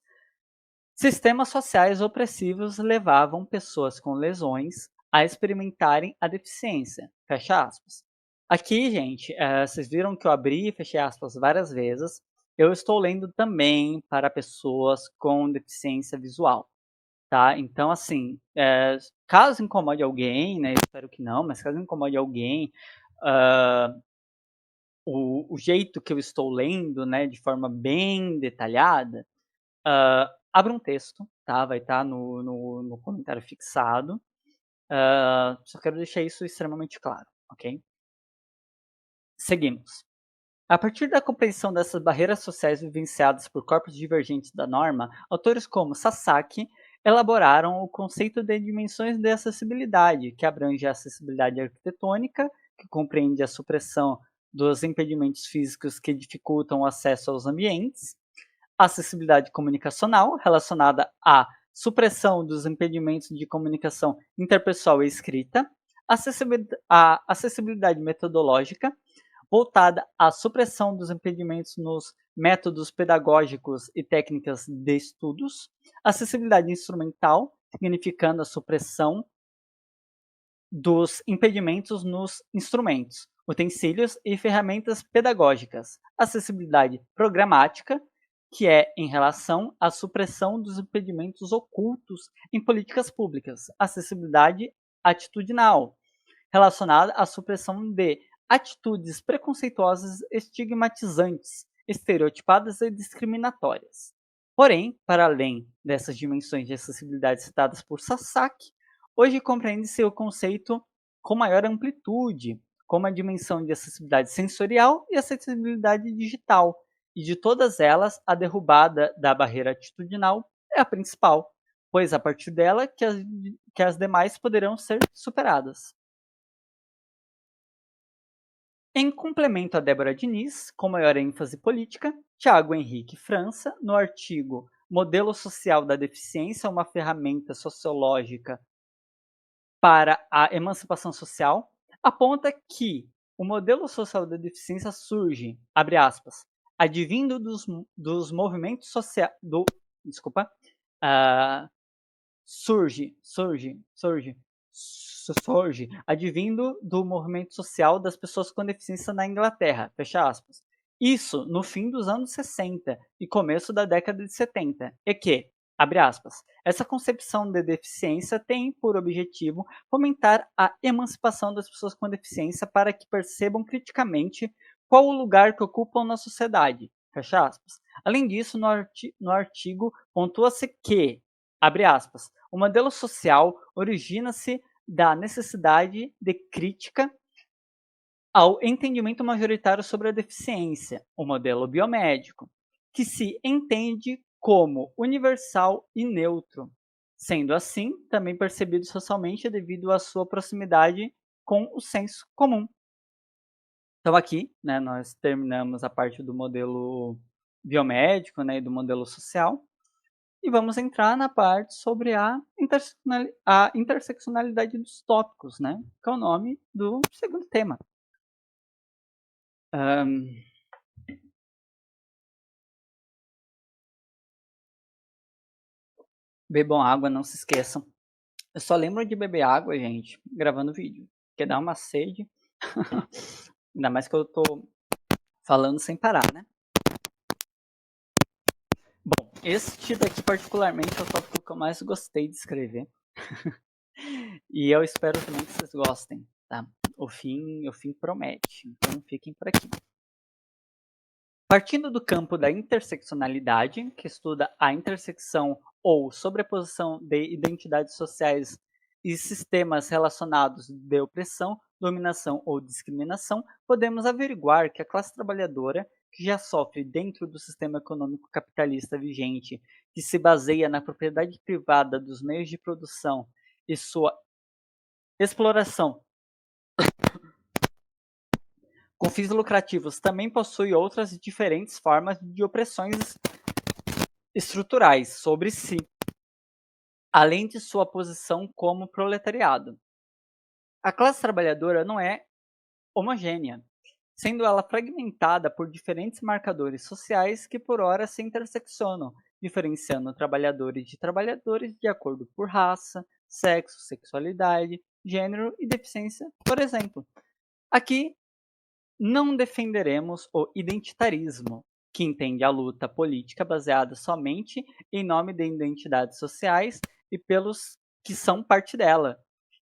sistemas sociais opressivos levavam pessoas com lesões a experimentarem a deficiência. Fecha aspas. Aqui, gente, vocês viram que eu abri e fechei aspas várias vezes. Eu estou lendo também para pessoas com deficiência visual, tá? Então, assim, caso incomode alguém, né? Eu espero que não, mas caso incomode alguém, o jeito que eu estou lendo, né, de forma bem detalhada, abra um texto, tá? Vai estar no comentário fixado. Só quero deixar isso extremamente claro, ok? Seguimos. A partir da compreensão dessas barreiras sociais vivenciadas por corpos divergentes da norma, autores como Sasaki elaboraram o conceito de dimensões de acessibilidade, que abrange a acessibilidade arquitetônica, que compreende a supressão dos impedimentos físicos que dificultam o acesso aos ambientes, acessibilidade comunicacional, relacionada à supressão dos impedimentos de comunicação interpessoal e escrita, a acessibilidade metodológica, voltada à supressão dos impedimentos nos métodos pedagógicos e técnicas de estudos, acessibilidade instrumental, significando a supressão dos impedimentos nos instrumentos, utensílios e ferramentas pedagógicas, acessibilidade programática, que é em relação à supressão dos impedimentos ocultos em políticas públicas, acessibilidade atitudinal, relacionada à supressão de atitudes preconceituosas, estigmatizantes, estereotipadas e discriminatórias. Porém, para além dessas dimensões de acessibilidade citadas por Sasaki, hoje compreende-se o conceito com maior amplitude, como a dimensão de acessibilidade sensorial e acessibilidade digital, e de todas elas, a derrubada da barreira atitudinal é a principal, pois a partir dela que as demais poderão ser superadas. Em complemento a Débora Diniz, com maior ênfase política, Tiago Henrique França, no artigo Modelo Social da Deficiência, uma ferramenta sociológica para a emancipação social, aponta que o modelo social da deficiência surge, abre aspas, advindo dos movimentos sociais, surge advindo do movimento social das pessoas com deficiência na Inglaterra, fecha aspas. Isso no fim dos anos 60 e começo da década de 70, e que, abre aspas, essa concepção de deficiência tem por objetivo fomentar a emancipação das pessoas com deficiência para que percebam criticamente qual o lugar que ocupam na sociedade, fecha aspas. Além disso, no artigo pontua-se que, abre aspas, o modelo social origina-se da necessidade de crítica ao entendimento majoritário sobre a deficiência, o modelo biomédico, que se entende como universal e neutro, sendo assim também percebido socialmente devido à sua proximidade com o senso comum. Então aqui, né, nós terminamos a parte do modelo biomédico, né, e do modelo social, e vamos entrar na parte sobre a interseccionalidade dos tópicos, né, que é o nome do segundo tema. Bebam água, não se esqueçam. Eu só lembro de beber água, gente, gravando vídeo, porque dá uma sede. Ainda mais que eu tô falando sem parar, né? Bom, este daqui particularmente é o tópico que eu mais gostei de escrever. E eu espero também que vocês gostem, tá? O fim promete, então fiquem por aqui. Partindo do campo da interseccionalidade, que estuda a intersecção ou sobreposição de identidades sociais e sistemas relacionados de opressão, dominação ou discriminação, podemos averiguar que a classe trabalhadora, que já sofre dentro do sistema econômico capitalista vigente, que se baseia na propriedade privada dos meios de produção e sua exploração com fins lucrativos, também possui outras diferentes formas de opressões estruturais sobre si, além de sua posição como proletariado. A classe trabalhadora não é homogênea, sendo ela fragmentada por diferentes marcadores sociais que por hora se interseccionam, diferenciando trabalhadores de acordo por raça, sexo, sexualidade, gênero e deficiência, por exemplo. Aqui não defenderemos o identitarismo, que entende a luta política baseada somente em nome de identidades sociais e pelos que são parte dela,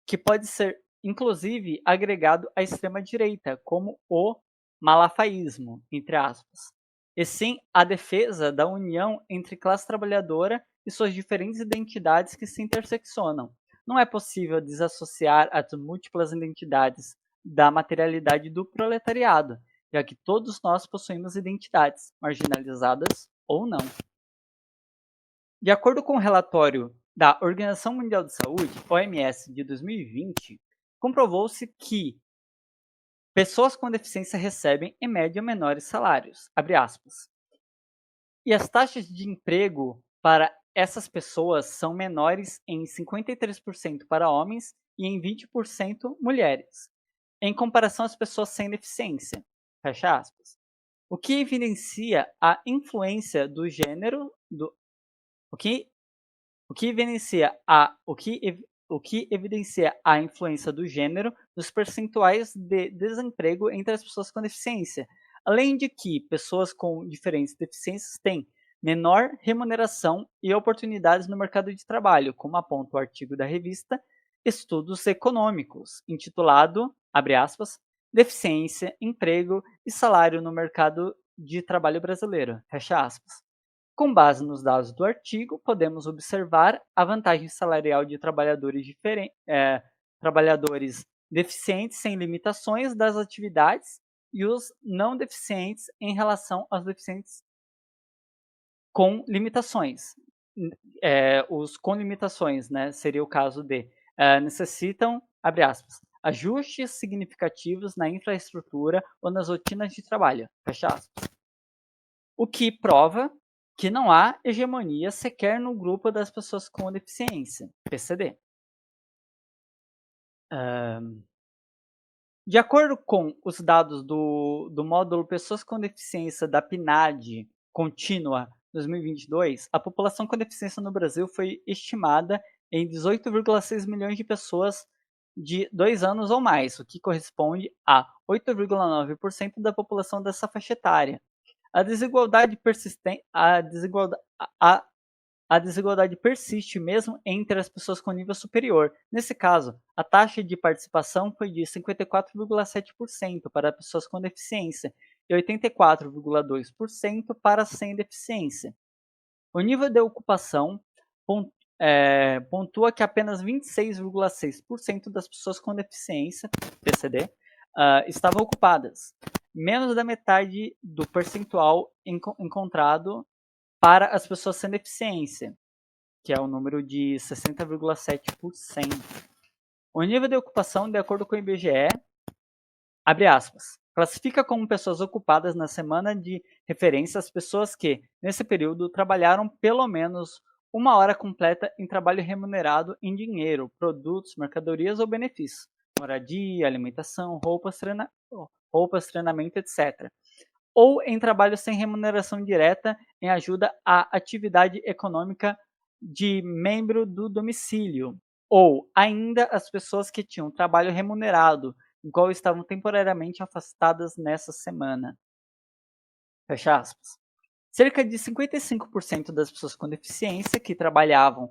que pode ser inclusive agregado à extrema-direita, como o malafaísmo, entre aspas, e sim a defesa da união entre classe trabalhadora e suas diferentes identidades que se interseccionam. Não é possível desassociar as múltiplas identidades da materialidade do proletariado, já que todos nós possuímos identidades, marginalizadas ou não. De acordo com o relatório da Organização Mundial de Saúde, OMS, de 2020, comprovou-se que pessoas com deficiência recebem, em média, menores salários, abre aspas. E as taxas de emprego para essas pessoas são menores em 53% para homens e em 20% mulheres, em comparação às pessoas sem deficiência, fecha aspas. O que evidencia a influência do gênero, o que evidencia a influência do gênero nos percentuais de desemprego entre as pessoas com deficiência, além de que pessoas com diferentes deficiências têm menor remuneração e oportunidades no mercado de trabalho, como aponta o artigo da revista Estudos Econômicos, intitulado, abre aspas, Deficiência, Emprego e Salário no Mercado de Trabalho Brasileiro, fecha aspas. Com base nos dados do artigo, podemos observar a vantagem salarial de trabalhadores deficientes sem limitações das atividades e os não deficientes em relação aos deficientes com limitações. Os com limitações, né, seria o caso de necessitam, abre aspas, ajustes significativos na infraestrutura ou nas rotinas de trabalho, fecha aspas. O que prova que não há hegemonia sequer no grupo das pessoas com deficiência, PCD. De acordo com os dados do módulo Pessoas com Deficiência da PNAD Contínua 2022, a população com deficiência no Brasil foi estimada em 18,6 milhões de pessoas de 2 anos ou mais, o que corresponde a 8,9% da população dessa faixa etária. A desigualdade persiste mesmo entre as pessoas com nível superior. Nesse caso, a taxa de participação foi de 54,7% para pessoas com deficiência e 84,2% para sem deficiência. O nível de ocupação pontua que apenas 26,6% das pessoas com deficiência, PCD, estavam ocupadas, menos da metade do percentual encontrado para as pessoas sem deficiência, que é o número de 60,7%. O nível de ocupação, de acordo com o IBGE, abre aspas, classifica como pessoas ocupadas na semana de referência as pessoas que, nesse período, trabalharam pelo menos uma hora completa em trabalho remunerado em dinheiro, produtos, mercadorias ou benefícios, moradia, alimentação, roupas, treinamento, etc. Ou em trabalho sem remuneração direta em ajuda à atividade econômica de membro do domicílio, ou ainda as pessoas que tinham trabalho remunerado, em qual estavam temporariamente afastadas nessa semana. Fecha aspas. Cerca de 55% das pessoas com deficiência que trabalhavam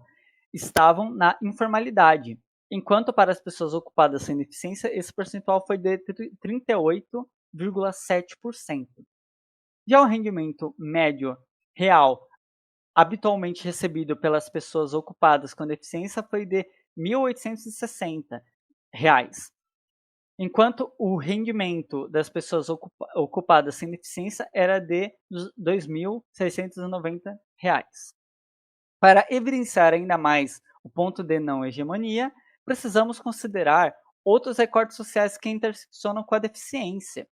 estavam na informalidade, enquanto para as pessoas ocupadas sem deficiência, esse percentual foi de 38,7%. Já o rendimento médio real habitualmente recebido pelas pessoas ocupadas com deficiência foi de R$ 1.860, enquanto o rendimento das pessoas ocupadas sem deficiência era de R$ 2.690. Para evidenciar ainda mais o ponto de não hegemonia, precisamos considerar outros recortes sociais que interseccionam com a deficiência,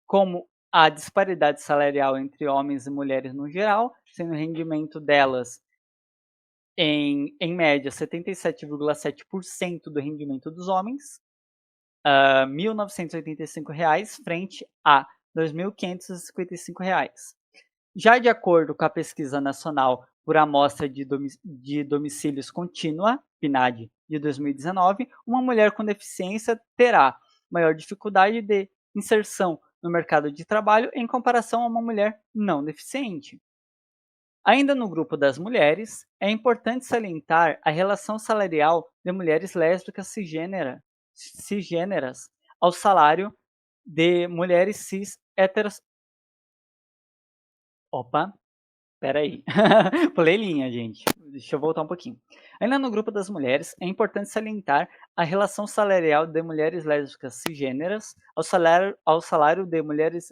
como a disparidade salarial entre homens e mulheres no geral, sendo o rendimento delas em média 77,7% do rendimento dos homens, R$ 1.985 frente a R$ 2.555. Já de acordo com a Pesquisa Nacional por Amostra de Domicílios Contínua, PNAD, de 2019, uma mulher com deficiência terá maior dificuldade de inserção no mercado de trabalho em comparação a uma mulher não deficiente. Ainda no grupo das mulheres, é importante salientar a relação salarial de mulheres lésbicas cisgêneras ao salário de mulheres cis heteros... Opa, peraí. Pulei linha, gente. Deixa eu voltar um pouquinho. Ainda no grupo das mulheres, é importante salientar a relação salarial de mulheres lésbicas cisgêneras ao salário de mulheres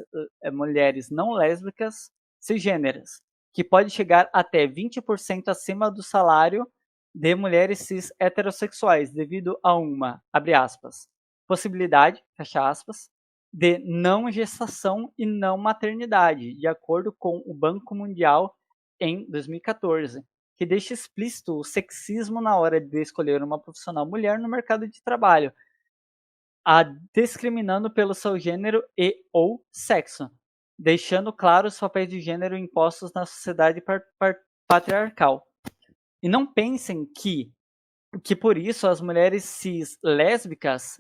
não lésbicas cisgêneras, que pode chegar até 20% acima do salário de mulheres cis heterossexuais, devido a uma, abre aspas, possibilidade, fecha aspas, de não gestação e não maternidade, de acordo com o Banco Mundial em 2014, que deixa explícito o sexismo na hora de escolher uma profissional mulher no mercado de trabalho, a discriminando pelo seu gênero e ou sexo, deixando claro os papéis de gênero impostos na sociedade patriarcal. E não pensem que por isso as mulheres cis lésbicas,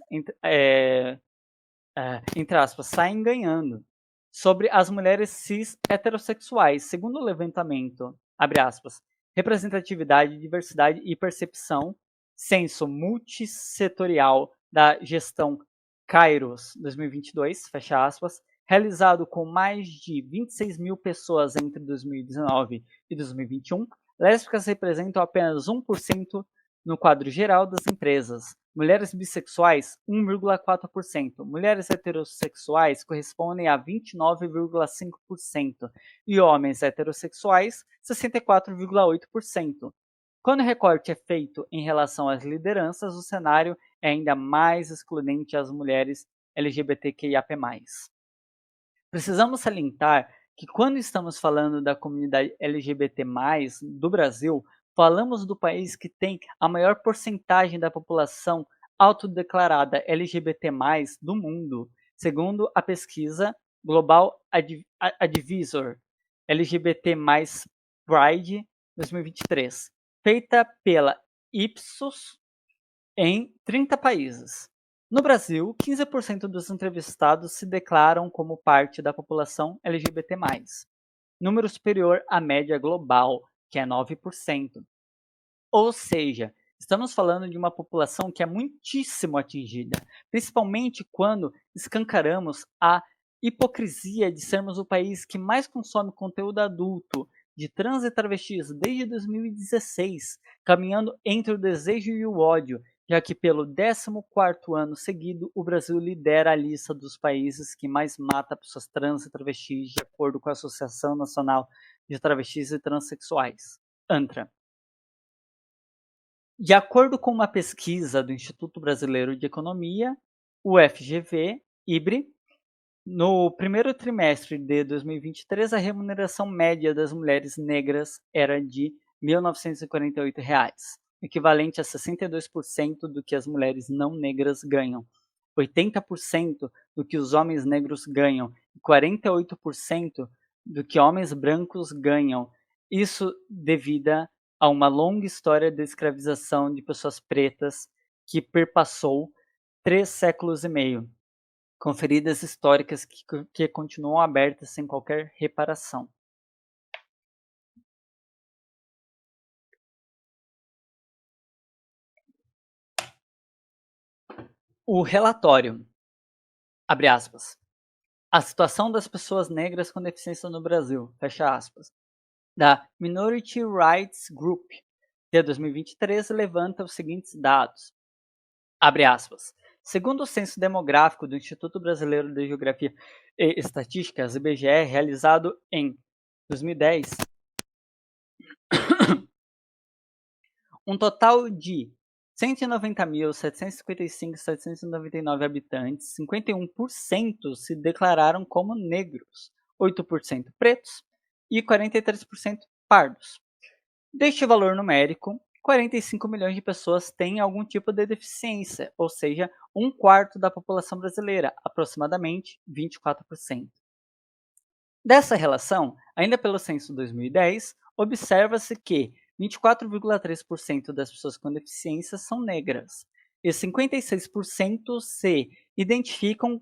entre aspas, saem ganhando sobre as mulheres cis heterossexuais, segundo o levantamento, abre aspas, representatividade, diversidade e percepção, censo multissetorial da gestão Kairos 2022, fecha aspas, realizado com mais de 26 mil pessoas entre 2019 e 2021, lésbicas representam apenas 1% no quadro geral das empresas. Mulheres bissexuais, 1,4%. Mulheres heterossexuais correspondem a 29,5%. E homens heterossexuais, 64,8%. Quando o recorte é feito em relação às lideranças, o cenário é ainda mais excludente às mulheres LGBTQIAP+. Precisamos salientar que quando estamos falando da comunidade LGBT+, do Brasil, falamos do país que tem a maior porcentagem da população autodeclarada LGBT+, do mundo, segundo a pesquisa Global Advisor LGBT+, Pride 2023, feita pela Ipsos em 30 países. No Brasil, 15% dos entrevistados se declaram como parte da população LGBT+, número superior à média global, que é 9%. Ou seja, estamos falando de uma população que é muitíssimo atingida, principalmente quando escancaramos a hipocrisia de sermos o país que mais consome conteúdo adulto de trans e travestis desde 2016, caminhando entre o desejo e o ódio, já que pelo 14º ano seguido o Brasil lidera a lista dos países que mais mata pessoas trans e travestis, de acordo com a Associação Nacional de Travestis e Transsexuais, ANTRA. De acordo com uma pesquisa do Instituto Brasileiro de Economia, o FGV, IBRE, no primeiro trimestre de 2023, a remuneração média das mulheres negras era de R$ 1.948, equivalente a 62% do que as mulheres não negras ganham, 80% do que os homens negros ganham e 48% do que homens brancos ganham. Isso devido a uma longa história de escravização de pessoas pretas que perpassou 3 séculos e meio, com feridas históricas que continuam abertas sem qualquer reparação. O relatório, abre aspas, a situação das pessoas negras com deficiência no Brasil, fecha aspas, da Minority Rights Group, de 2023, levanta os seguintes dados, abre aspas, segundo o Censo Demográfico do Instituto Brasileiro de Geografia e Estatísticas, IBGE, realizado em 2010, um total de 190.755.799 habitantes, 51% se declararam como negros, 8% pretos e 43% pardos. Deste valor numérico, 45 milhões de pessoas têm algum tipo de deficiência, ou seja, 1/4 da população brasileira, aproximadamente 24%. Dessa relação, ainda pelo censo 2010, observa-se que 24,3% das pessoas com deficiência são negras e 56% se identificam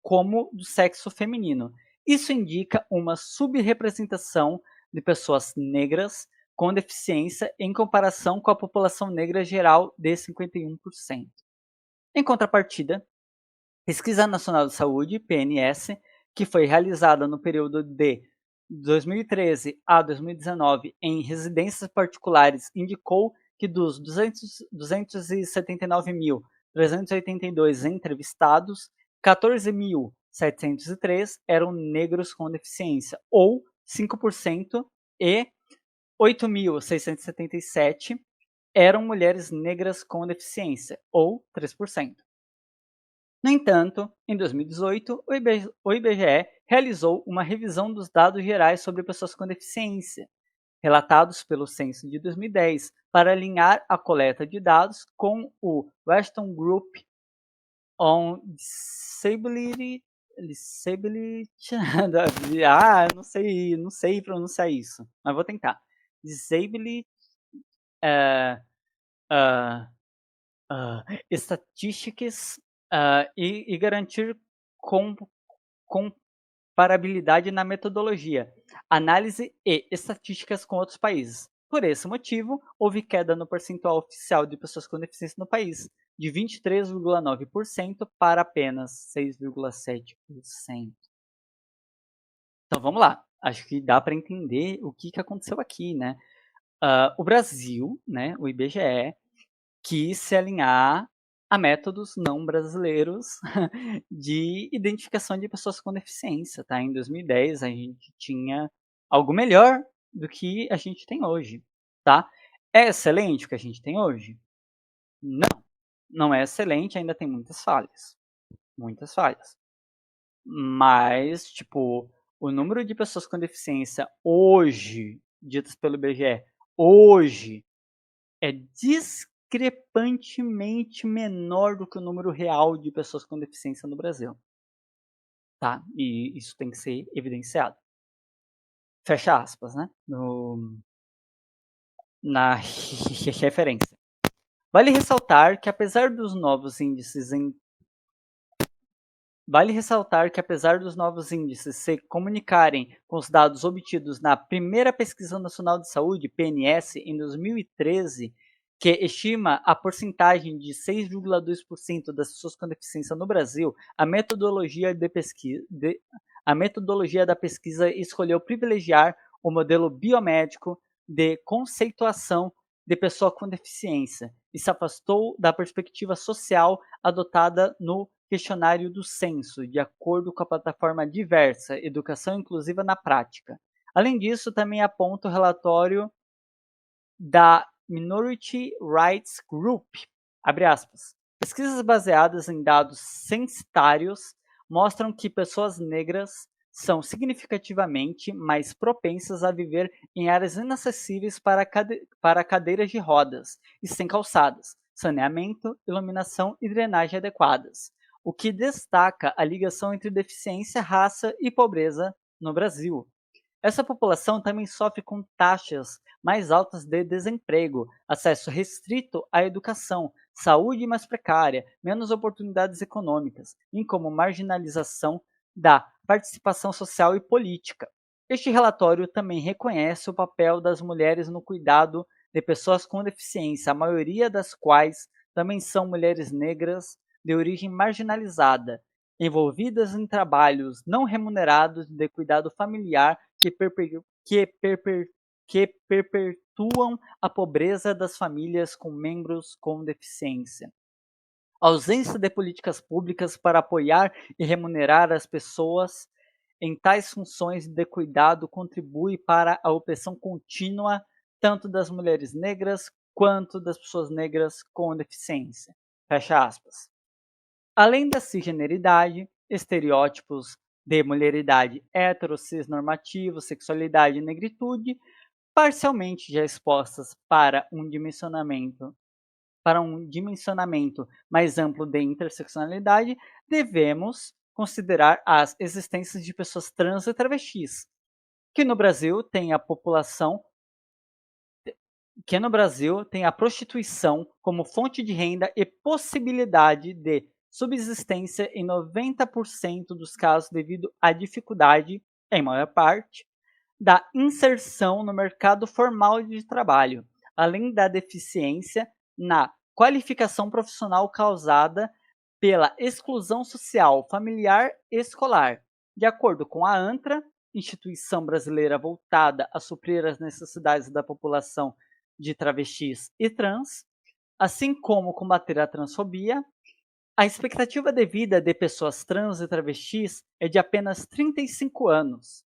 como do sexo feminino. Isso indica uma subrepresentação de pessoas negras com deficiência em comparação com a população negra geral de 51%. Em contrapartida, Pesquisa Nacional de Saúde, PNS, que foi realizada no período de 2013 a 2019 em residências particulares, indicou que dos 279.382 entrevistados, 14.703 eram negros com deficiência, ou 5%, e 8.677 eram mulheres negras com deficiência, ou 3%. No entanto, em 2018, o IBGE realizou uma revisão dos dados gerais sobre pessoas com deficiência, relatados pelo censo de 2010, para alinhar a coleta de dados com o Western Group on Disability. Não sei pronunciar isso, mas vou tentar. Disability Statistics e garantir comparabilidade na metodologia, análise e estatísticas com outros países. Por esse motivo, houve queda no percentual oficial de pessoas com deficiência no país, de 23,9% para apenas 6,7%. Então vamos lá, acho que dá para entender o que aconteceu aqui, né? O Brasil, né, o IBGE, quis se alinhar a métodos não brasileiros de identificação de pessoas com deficiência, tá? Em 2010 a gente tinha algo melhor do que a gente tem hoje, tá? É excelente o que a gente tem hoje? Não, não é excelente, ainda tem muitas falhas. Mas, tipo, o número de pessoas com deficiência hoje, ditas pelo IBGE, hoje, é discrepantemente menor do que o número real de pessoas com deficiência no Brasil. Tá? E isso tem que ser evidenciado. Fecha aspas, né? Na referência. Vale ressaltar que apesar dos novos índices se comunicarem com os dados obtidos na primeira Pesquisa Nacional de Saúde, PNS, em 2013, que estima a porcentagem de 6,2% das pessoas com deficiência no Brasil, a metodologia da pesquisa escolheu privilegiar o modelo biomédico de conceituação de pessoa com deficiência e se afastou da perspectiva social adotada no questionário do censo, de acordo com a plataforma diversa Educação Inclusiva na Prática. Além disso, também aponta o relatório da Minority Rights Group, abre aspas. Pesquisas baseadas em dados censitários mostram que pessoas negras são significativamente mais propensas a viver em áreas inacessíveis para cadeiras de rodas e sem calçadas, saneamento, iluminação e drenagem adequadas, o que destaca a ligação entre deficiência, raça e pobreza no Brasil. Essa população também sofre com taxas mais altas de desemprego, acesso restrito à educação, saúde mais precária, menos oportunidades econômicas, bem como marginalização da participação social e política. Este relatório também reconhece o papel das mulheres no cuidado de pessoas com deficiência, a maioria das quais também são mulheres negras de origem marginalizada, envolvidas em trabalhos não remunerados de cuidado familiar que perpetuam a pobreza das famílias com membros com deficiência. A ausência de políticas públicas para apoiar e remunerar as pessoas em tais funções de cuidado contribui para a opressão contínua tanto das mulheres negras quanto das pessoas negras com deficiência. Fecha aspas. Além da cisgeneridade, estereótipos de mulheridade hetero-cisnormativo, sexualidade e negritude, parcialmente já expostas para um dimensionamento mais amplo de interseccionalidade, devemos considerar as existências de pessoas trans e travestis, que no Brasil tem a prostituição como fonte de renda e possibilidade de subsistência em 90% dos casos devido à dificuldade, em maior parte, da inserção no mercado formal de trabalho, além da deficiência na qualificação profissional causada pela exclusão social, familiar e escolar. De acordo com a ANTRA, instituição brasileira voltada a suprir as necessidades da população de travestis e trans, assim como combater a transfobia, a expectativa de vida de pessoas trans e travestis é de apenas 35 anos,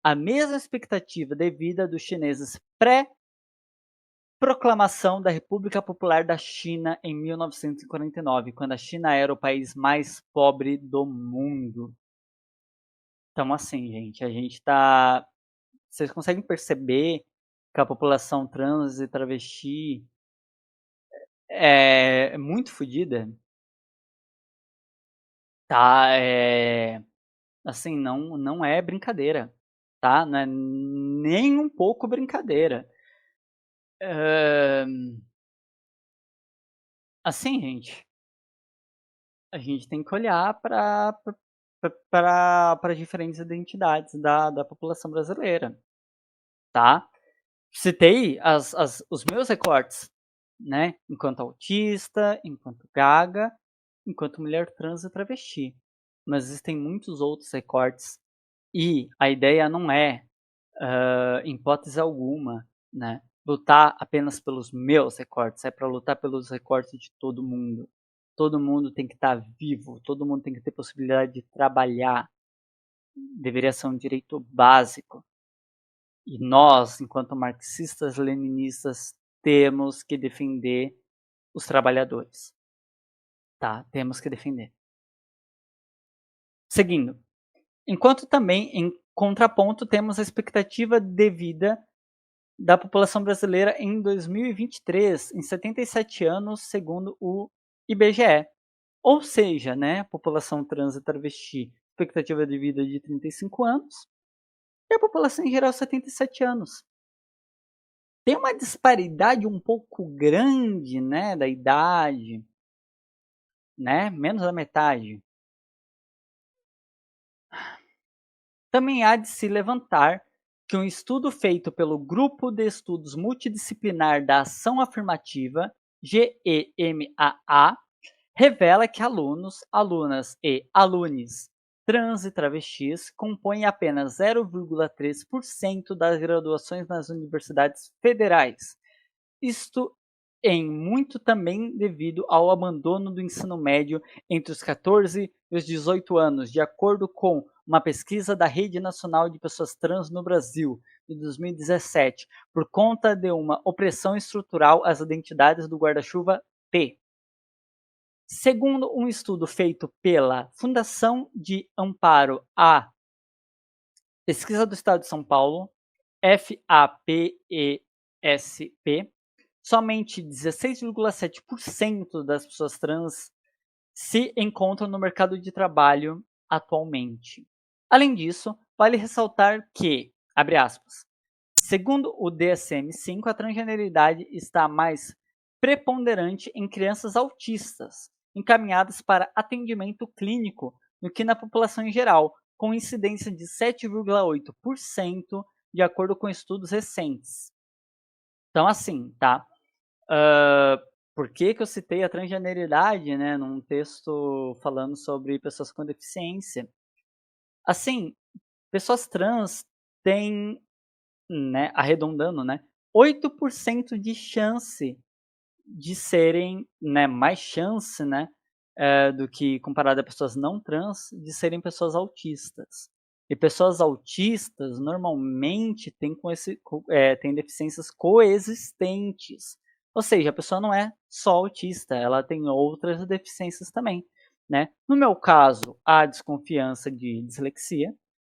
a mesma expectativa de vida dos chineses pré-proclamação da República Popular da China em 1949, quando a China era o país mais pobre do mundo. Então, assim, gente, a gente tá... Vocês conseguem perceber que a população trans e travesti é muito fodida? Tá, assim, não é brincadeira, tá? Não é nem um pouco brincadeira. Assim, gente, a gente tem que olhar para diferentes identidades da população brasileira, tá? Citei os meus recortes, né? Enquanto autista, enquanto gaga, enquanto mulher trans e travesti. Mas existem muitos outros recortes e a ideia não é, em hipótese alguma, né, lutar apenas pelos meus recortes, é para lutar pelos recortes de todo mundo. Todo mundo tem que estar vivo, todo mundo tem que ter possibilidade de trabalhar. Deveria ser um direito básico. E nós, enquanto marxistas-leninistas, temos que defender os trabalhadores. Tá? Temos que defender. Seguindo. Enquanto também, em contraponto, temos a expectativa de vida da população brasileira em 2023, em 77 anos, segundo o IBGE. Ou seja, né, população trans e travesti, expectativa de vida de 35 anos, e a população em geral 77 anos. Tem uma disparidade um pouco grande, né, da idade, né, menos da metade. Também há de se levantar que um estudo feito pelo Grupo de Estudos Multidisciplinar da Ação Afirmativa, GEMAA, revela que alunos, alunas e alunes trans e travestis compõem apenas 0,3% das graduações nas universidades federais. Isto em muito também devido ao abandono do ensino médio entre os 14 e os 18 anos, de acordo com uma pesquisa da Rede Nacional de Pessoas Trans no Brasil, de 2017, por conta de uma opressão estrutural às identidades do guarda-chuva T. Segundo um estudo feito pela Fundação de Amparo à Pesquisa do Estado de São Paulo, FAPESP, somente 16,7% das pessoas trans se encontram no mercado de trabalho atualmente. Além disso, vale ressaltar que, abre aspas, segundo o DSM-5, a transgeneridade está mais preponderante em crianças autistas, encaminhadas para atendimento clínico, do que na população em geral, com incidência de 7,8%, de acordo com estudos recentes. Então, assim, tá? Por que eu citei a transgeneridade, né, num texto falando sobre pessoas com deficiência? Assim, pessoas trans têm, né, arredondando, né, 8% de chance de serem, né, mais chance, né, do que comparado a pessoas não trans, de serem pessoas autistas. E pessoas autistas normalmente têm deficiências coexistentes. Ou seja, a pessoa não é só autista, ela tem outras deficiências também, né? No meu caso, há desconfiança de dislexia,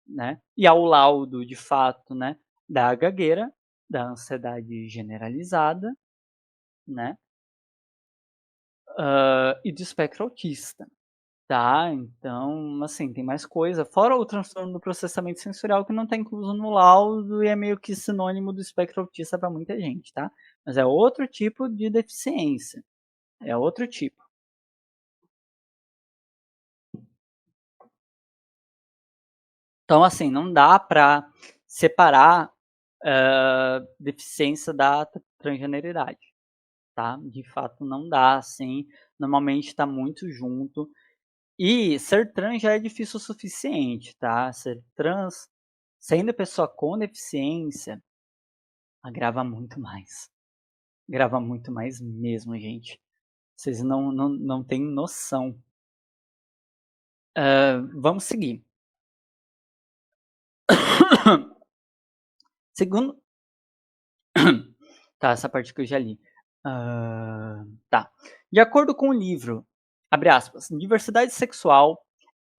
né? E ao laudo, de fato, né, da gagueira, da ansiedade generalizada, né? E do espectro autista, tá? Então, assim, tem mais coisa. Fora o transtorno do processamento sensorial que não está incluso no laudo e é meio que sinônimo do espectro autista para muita gente, tá? Mas é outro tipo de deficiência. É outro tipo. Então, assim, não dá para separar deficiência da transgeneridade, tá? De fato, não dá, assim. Normalmente está muito junto. E ser trans já é difícil o suficiente, tá? Ser trans, sendo pessoa com deficiência, agrava muito mais. Grava muito mais mesmo, gente. Vocês não têm noção. Vamos seguir. Segundo. Tá, essa parte que eu já li. Tá. De acordo com o livro, abre aspas, diversidade sexual,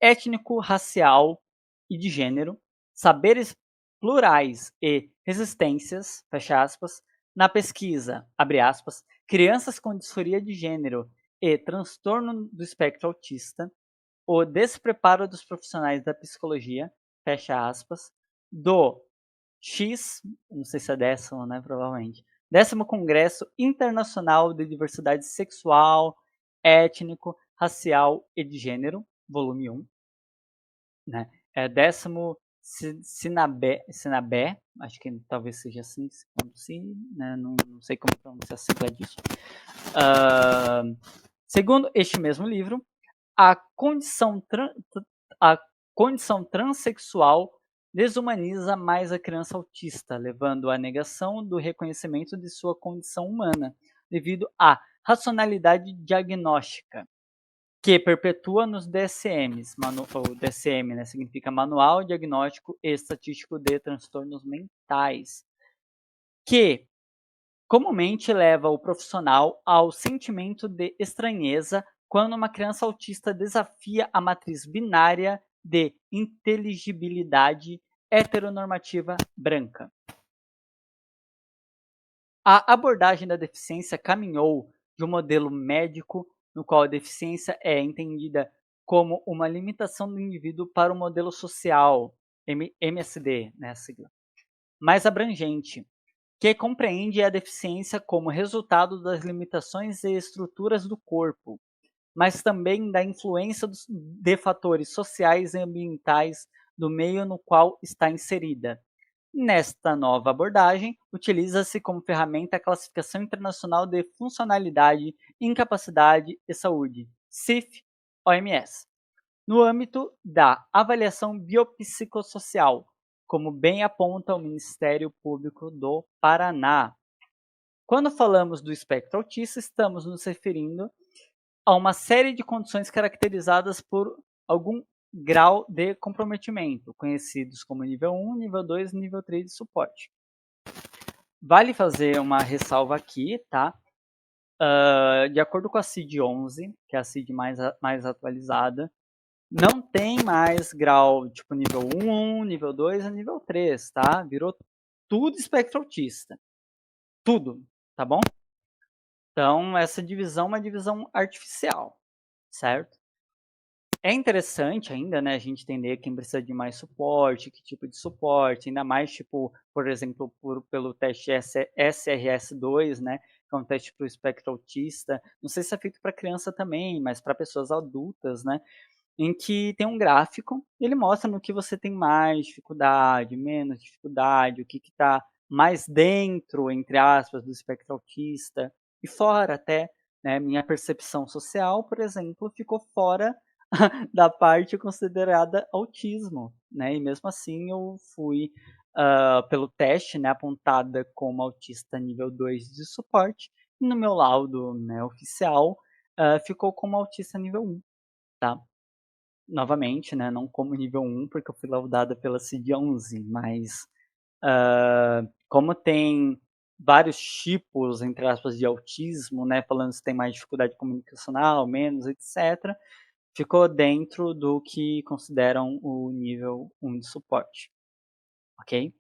étnico-racial e de gênero, saberes plurais e resistências, fecha aspas, na pesquisa, abre aspas, crianças com disforia de gênero e transtorno do espectro autista, o despreparo dos profissionais da psicologia, fecha aspas, do X, não sei se é décimo, né, provavelmente, 10º Congresso Internacional de Diversidade Sexual, Étnico, Racial e de Gênero, volume 1, né? É 10º Sinabé, acho que talvez seja assim, né? Não sei como pronunciar a sigla disso. Segundo este mesmo livro, a condição, a condição transexual desumaniza mais a criança autista, levando à negação do reconhecimento de sua condição humana, devido à racionalidade diagnóstica, que perpetua nos DSMs. O DSM, né, significa Manual Diagnóstico e Estatístico de Transtornos Mentais, que comumente leva o profissional ao sentimento de estranheza quando uma criança autista desafia a matriz binária de inteligibilidade heteronormativa branca. A abordagem da deficiência caminhou de um modelo médico, no qual a deficiência é entendida como uma limitação do indivíduo, para o modelo social, MSD, né, a sigla, mais abrangente, que compreende a deficiência como resultado das limitações e estruturas do corpo, mas também da influência de fatores sociais e ambientais do meio no qual está inserida. Nesta nova abordagem, utiliza-se como ferramenta a Classificação Internacional de Funcionalidade, Incapacidade e Saúde, CIF-OMS, no âmbito da avaliação biopsicossocial, como bem aponta o Ministério Público do Paraná. Quando falamos do espectro autista, estamos nos referindo a uma série de condições caracterizadas por algum grau de comprometimento, conhecidos como nível 1, nível 2 e nível 3 de suporte. Vale fazer uma ressalva aqui, tá? De acordo com a CID-11, que é a CID mais atualizada, não tem mais grau tipo nível 1, nível 2 e nível 3, tá? Virou tudo espectro autista. Tudo, tá bom? Então, essa divisão é uma divisão artificial, certo? É interessante ainda, né, a gente entender quem precisa de mais suporte, que tipo de suporte, ainda mais, tipo, por exemplo, pelo teste SRS-2, né, que é um teste para o espectro autista. Não sei se é feito para criança também, mas para pessoas adultas, né, em que tem um gráfico, ele mostra no que você tem mais dificuldade, menos dificuldade, o que está mais dentro, entre aspas, do espectro autista, e fora até, né, minha percepção social, por exemplo, ficou fora da parte considerada autismo, né, e mesmo assim eu fui, pelo teste, né, apontada como autista nível 2 de suporte, e no meu laudo, né, oficial, ficou como autista nível 1, tá? Novamente, né, não como nível 1, porque eu fui laudada pela CID-11, mas como tem vários tipos, entre aspas, de autismo, né, falando se tem mais dificuldade comunicacional, menos, etc., ficou dentro do que consideram o nível 1 de suporte, ok?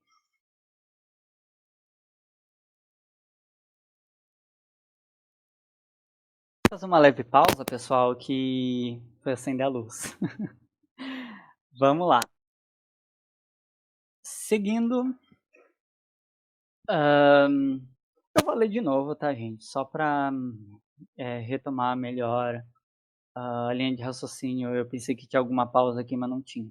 Vou fazer uma leve pausa, pessoal, que foi acender a luz. Vamos lá. Seguindo, eu vou ler de novo, tá, gente? Só para retomar melhor a linha de raciocínio. Eu pensei que tinha alguma pausa aqui, mas não tinha.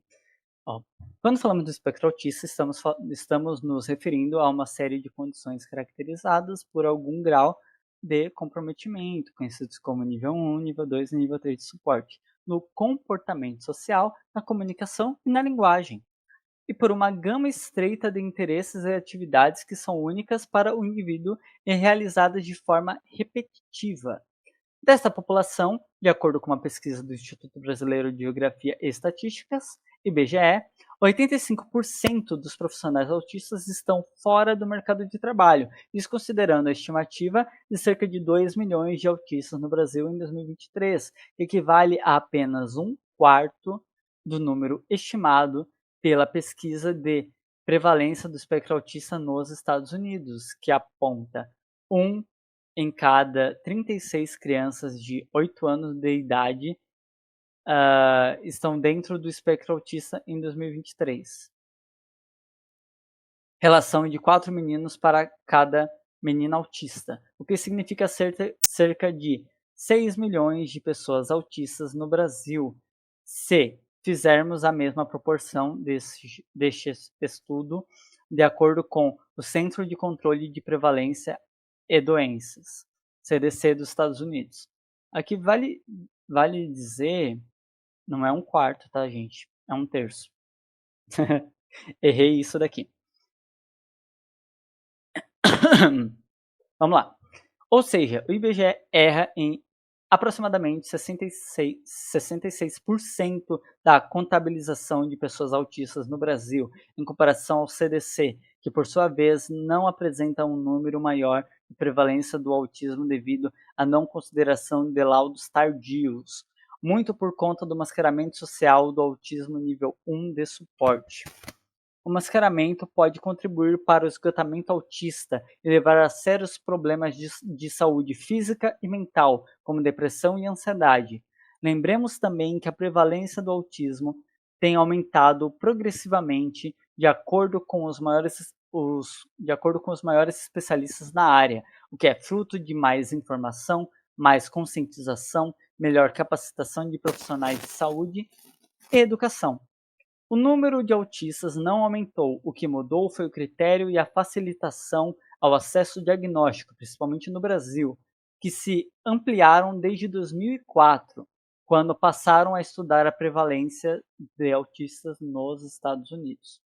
Ó, quando falamos do espectro autista, estamos nos referindo a uma série de condições caracterizadas por algum grau de comprometimento, conhecidos como nível 1, nível 2 e nível 3 de suporte, no comportamento social, na comunicação e na linguagem, e por uma gama estreita de interesses e atividades que são únicas para o indivíduo e realizadas de forma repetitiva. Desta população, de acordo com uma pesquisa do Instituto Brasileiro de Geografia e Estatísticas, IBGE, 85% dos profissionais autistas estão fora do mercado de trabalho, isso considerando a estimativa de cerca de 2 milhões de autistas no Brasil em 2023, que equivale a apenas um quarto do número estimado pela pesquisa de prevalência do espectro autista nos Estados Unidos, que aponta 1 em cada 36 crianças de 8 anos de idade estão dentro do espectro autista em 2023. Relação de 4 meninos para cada menina autista, o que significa cerca de 6 milhões de pessoas autistas no Brasil, se fizermos a mesma proporção deste estudo, de acordo com o Centro de Controle de Prevalência e Doenças, CDC dos Estados Unidos. Aqui vale dizer, não é um quarto, tá, gente? É um terço. Errei isso daqui. Vamos lá. Ou seja, o IBGE erra em aproximadamente 66% da contabilização de pessoas autistas no Brasil, em comparação ao CDC, que por sua vez não apresenta um número maior de prevalência do autismo devido à não consideração de laudos tardios, muito por conta do mascaramento social do autismo nível 1 de suporte. O mascaramento pode contribuir para o esgotamento autista e levar a sérios problemas de saúde física e mental, como depressão e ansiedade. Lembremos também que a prevalência do autismo tem aumentado progressivamente de acordo com os maiores especialistas na área, o que é fruto de mais informação, mais conscientização, melhor capacitação de profissionais de saúde e educação. O número de autistas não aumentou, o que mudou foi o critério e a facilitação ao acesso diagnóstico, principalmente no Brasil, que se ampliaram desde 2004, quando passaram a estudar a prevalência de autistas nos Estados Unidos.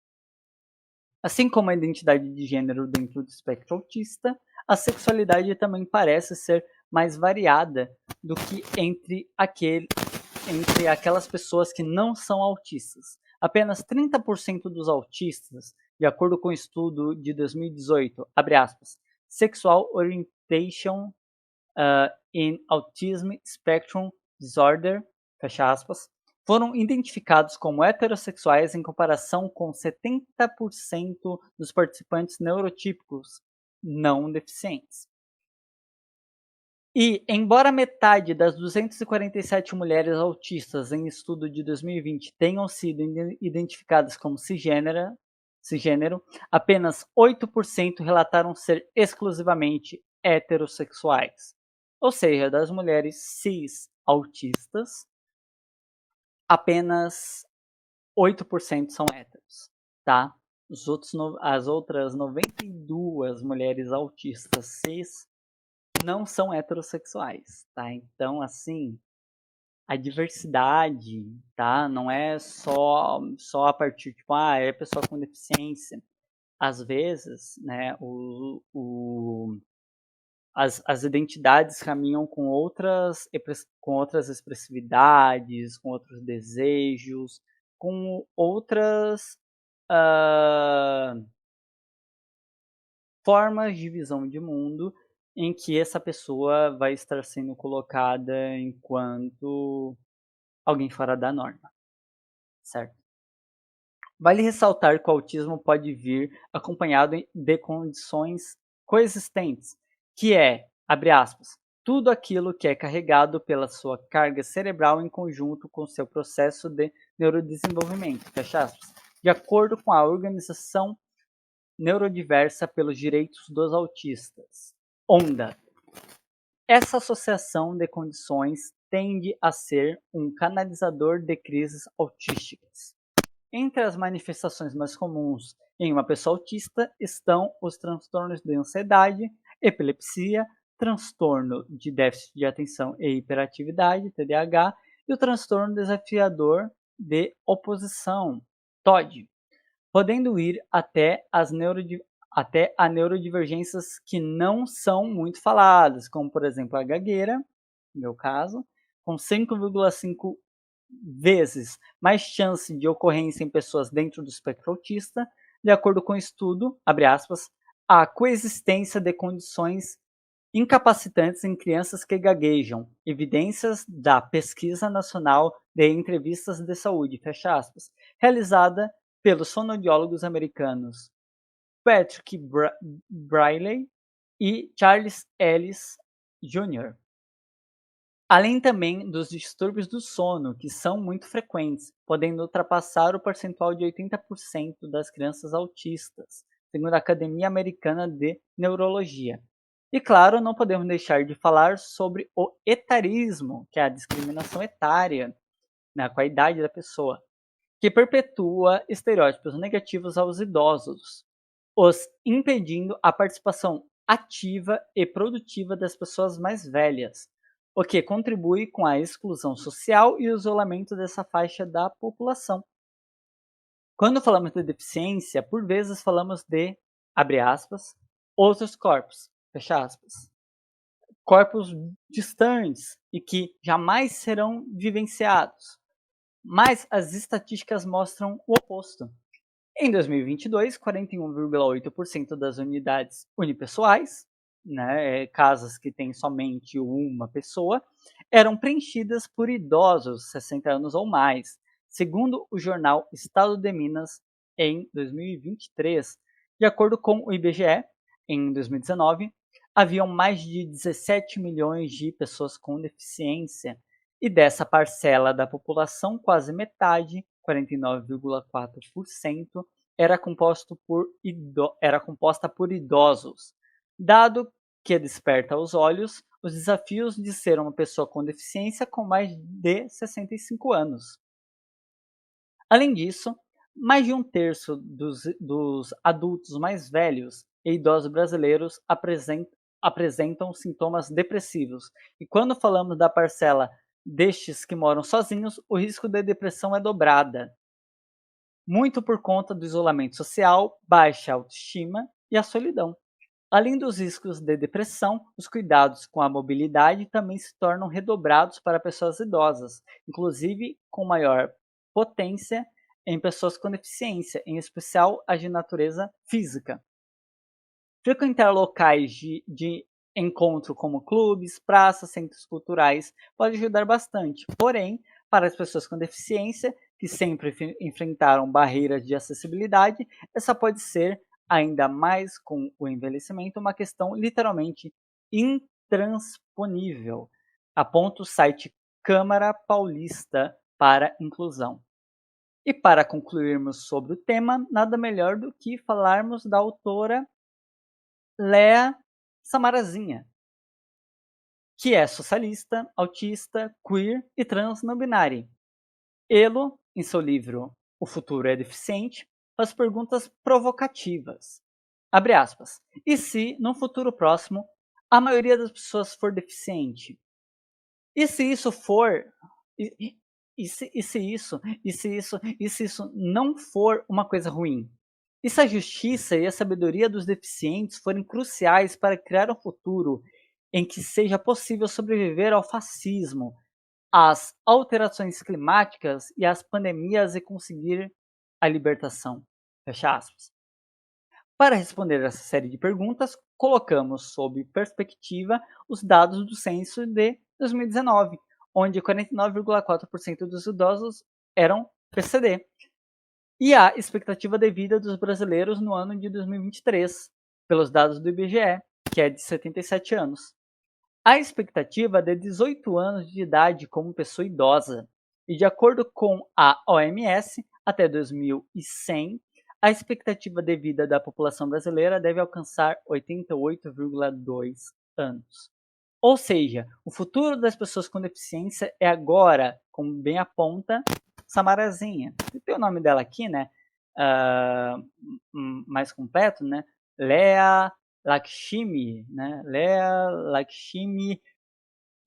Assim como a identidade de gênero dentro do espectro autista, a sexualidade também parece ser mais variada do que entre entre aquelas pessoas que não são autistas. Apenas 30% dos autistas, de acordo com o estudo de 2018, abre aspas, Sexual Orientation in Autism Spectrum Disorder, fecha aspas, foram identificados como heterossexuais em comparação com 70% dos participantes neurotípicos não deficientes. E, embora metade das 247 mulheres autistas em estudo de 2020 tenham sido identificadas como cisgênero, apenas 8% relataram ser exclusivamente heterossexuais. Ou seja, das mulheres cis autistas, apenas 8% são héteros, tá? As outras 92 mulheres autistas cis não são heterossexuais, tá? Então, assim, a diversidade, tá? Não é só a partir, tipo, é pessoa com deficiência. Às vezes, né, as identidades caminham com outras expressividades, com outros desejos, com outras formas de visão de mundo em que essa pessoa vai estar sendo colocada enquanto alguém fora da norma, certo? Vale ressaltar que o autismo pode vir acompanhado de condições coexistentes, que é, abre aspas, tudo aquilo que é carregado pela sua carga cerebral em conjunto com seu processo de neurodesenvolvimento, fecha aspas, de acordo com a Organização Neurodiversa pelos Direitos dos Autistas, ONDA. Essa associação de condições tende a ser um canalizador de crises autísticas. Entre as manifestações mais comuns em uma pessoa autista estão os transtornos de ansiedade, epilepsia, transtorno de déficit de atenção e hiperatividade, TDAH, e o transtorno desafiador de oposição, TOD, podendo ir até a neurodivergências que não são muito faladas, como, por exemplo, a gagueira, no meu caso, com 5,5 vezes mais chance de ocorrência em pessoas dentro do espectro autista, de acordo com o estudo, abre aspas, a coexistência de condições incapacitantes em crianças que gaguejam, evidências da Pesquisa Nacional de Entrevistas de Saúde, fecha aspas, realizada pelos fonoaudiólogos americanos Patrick Briley e Charles Ellis Jr., além também dos distúrbios do sono, que são muito frequentes, podendo ultrapassar o percentual de 80% das crianças autistas, segundo a Academia Americana de Neurologia. E claro, não podemos deixar de falar sobre o etarismo, que é a discriminação etária, né, com a idade da pessoa, que perpetua estereótipos negativos aos idosos, os impedindo a participação ativa e produtiva das pessoas mais velhas, o que contribui com a exclusão social e o isolamento dessa faixa da população. Quando falamos de deficiência, por vezes falamos de, abre aspas, outros corpos, fecha aspas, corpos distantes e que jamais serão vivenciados. Mas as estatísticas mostram o oposto. Em 2022, 41,8% das unidades unipessoais, né, casas que têm somente uma pessoa, eram preenchidas por idosos 60 anos ou mais, segundo o jornal Estado de Minas em 2023. De acordo com o IBGE, em 2019, haviam mais de 17 milhões de pessoas com deficiência, e dessa parcela da população, quase metade, 49,4%, era composta por idosos, dado que desperta aos olhos os desafios de ser uma pessoa com deficiência com mais de 65 anos. Além disso, mais de um terço dos adultos mais velhos e idosos brasileiros apresentam sintomas depressivos. E quando falamos da parcela destes que moram sozinhos, o risco de depressão é dobrada, muito por conta do isolamento social, baixa autoestima e a solidão. Além dos riscos de depressão, os cuidados com a mobilidade também se tornam redobrados para pessoas idosas, inclusive com maior potência em pessoas com deficiência, em especial as de natureza física. Frequentar locais de encontro como clubes, praças, centros culturais pode ajudar bastante. Porém, para as pessoas com deficiência, que sempre enfrentaram barreiras de acessibilidade, essa pode ser, ainda mais com o envelhecimento, uma questão literalmente intransponível, aponta o site Câmara Paulista para Inclusão. E para concluirmos sobre o tema, nada melhor do que falarmos da autora Lea Samarazinha, que é socialista, autista, queer e trans não binária. Elo, em seu livro O Futuro é Deficiente, faz perguntas provocativas. Abre aspas. E se, num futuro próximo, a maioria das pessoas for deficiente? E se isso for... E se isso não for uma coisa ruim? E se a justiça e a sabedoria dos deficientes forem cruciais para criar um futuro em que seja possível sobreviver ao fascismo, às alterações climáticas e às pandemias e conseguir a libertação? Fecha aspas. Para responder essa série de perguntas, colocamos sob perspectiva os dados do censo de 2019, onde 49,4% dos idosos eram PCD, e a expectativa de vida dos brasileiros no ano de 2023, pelos dados do IBGE, que é de 77 anos. A expectativa é de 18 anos de idade como pessoa idosa, e de acordo com a OMS, até 2100, a expectativa de vida da população brasileira deve alcançar 88,2 anos. Ou seja, o futuro das pessoas com deficiência é agora, como bem aponta Samarazinha. Tem o nome dela aqui, né? Mais completo, né? Lea Lakshmi, né? Lea Lakshmi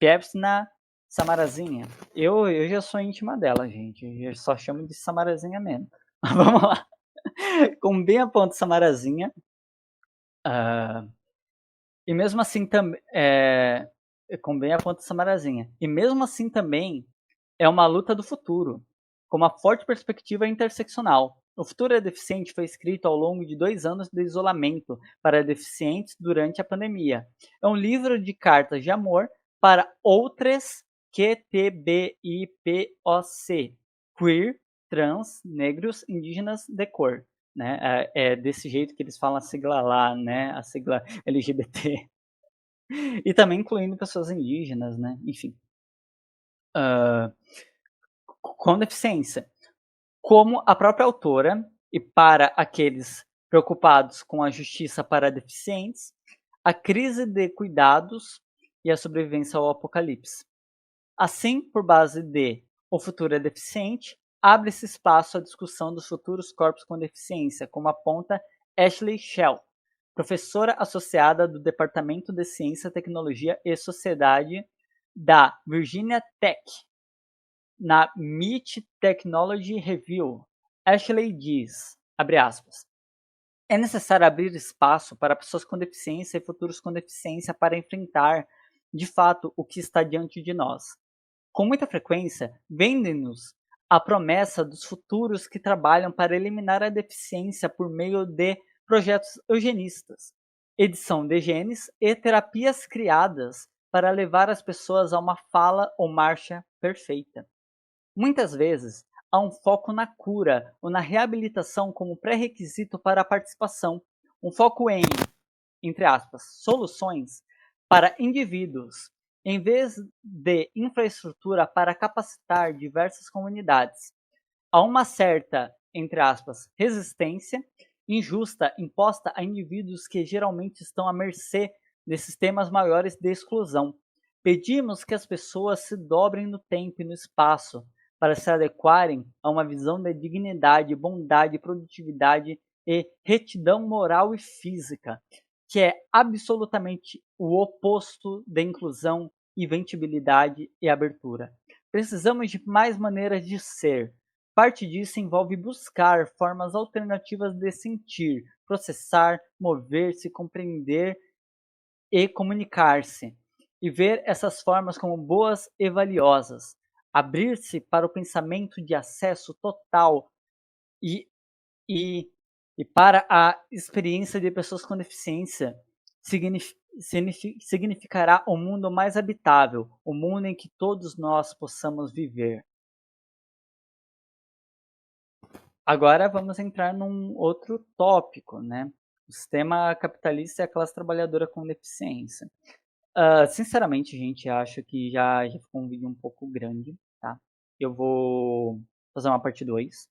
Pievsna Samarazinha. Eu já sou íntima dela, gente. Eu só chamo de Samarazinha mesmo. Vamos lá. Como bem aponta Samarazinha, e mesmo assim também, como bem aponta Samarazinha, e mesmo assim também é uma luta do futuro, com uma forte perspectiva interseccional. O Futuro é Deficiente foi escrito ao longo de 2 anos de isolamento para deficientes durante a pandemia. É um livro de cartas de amor para outras QTBIPOC, queer, trans, negros, indígenas de cor. Né? É desse jeito que eles falam a sigla lá, né? A sigla LGBT. E também incluindo pessoas indígenas, né? Enfim. Com deficiência. Como a própria autora, e para aqueles preocupados com a justiça para deficientes, a crise de cuidados e a sobrevivência ao apocalipse. Assim, por base de O Futuro é Deficiente, abre-se espaço à discussão dos futuros corpos com deficiência, como aponta Ashley Shell, professora associada do Departamento de Ciência, Tecnologia e Sociedade da Virginia Tech. Na MIT Technology Review, Ashley diz, abre aspas, é necessário abrir espaço para pessoas com deficiência e futuros com deficiência para enfrentar, de fato, o que está diante de nós. Com muita frequência, vendem-nos a promessa dos futuros que trabalham para eliminar a deficiência por meio de projetos eugenistas, edição de genes e terapias criadas para levar as pessoas a uma fala ou marcha perfeita. Muitas vezes, há um foco na cura ou na reabilitação como pré-requisito para a participação, um foco em, entre aspas, soluções para indivíduos, em vez de infraestrutura para capacitar diversas comunidades. Há uma certa, entre aspas, resistência injusta imposta a indivíduos que geralmente estão à mercê de sistemas maiores de exclusão. Pedimos que as pessoas se dobrem no tempo e no espaço para se adequarem a uma visão de dignidade, bondade, produtividade e retidão moral e física, que é absolutamente o oposto da inclusão, inventibilidade e abertura. Precisamos de mais maneiras de ser. Parte disso envolve buscar formas alternativas de sentir, processar, mover-se, compreender e comunicar-se, e ver essas formas como boas e valiosas. Abrir-se para o pensamento de acesso total e, e, e para a experiência de pessoas com deficiência significará um mundo mais habitável, um mundo em que todos nós possamos viver. Agora vamos entrar num outro tópico, né? O sistema capitalista e a classe trabalhadora com deficiência. Sinceramente, gente, acho que já ficou um vídeo um pouco grande, tá? Eu vou fazer uma parte 2,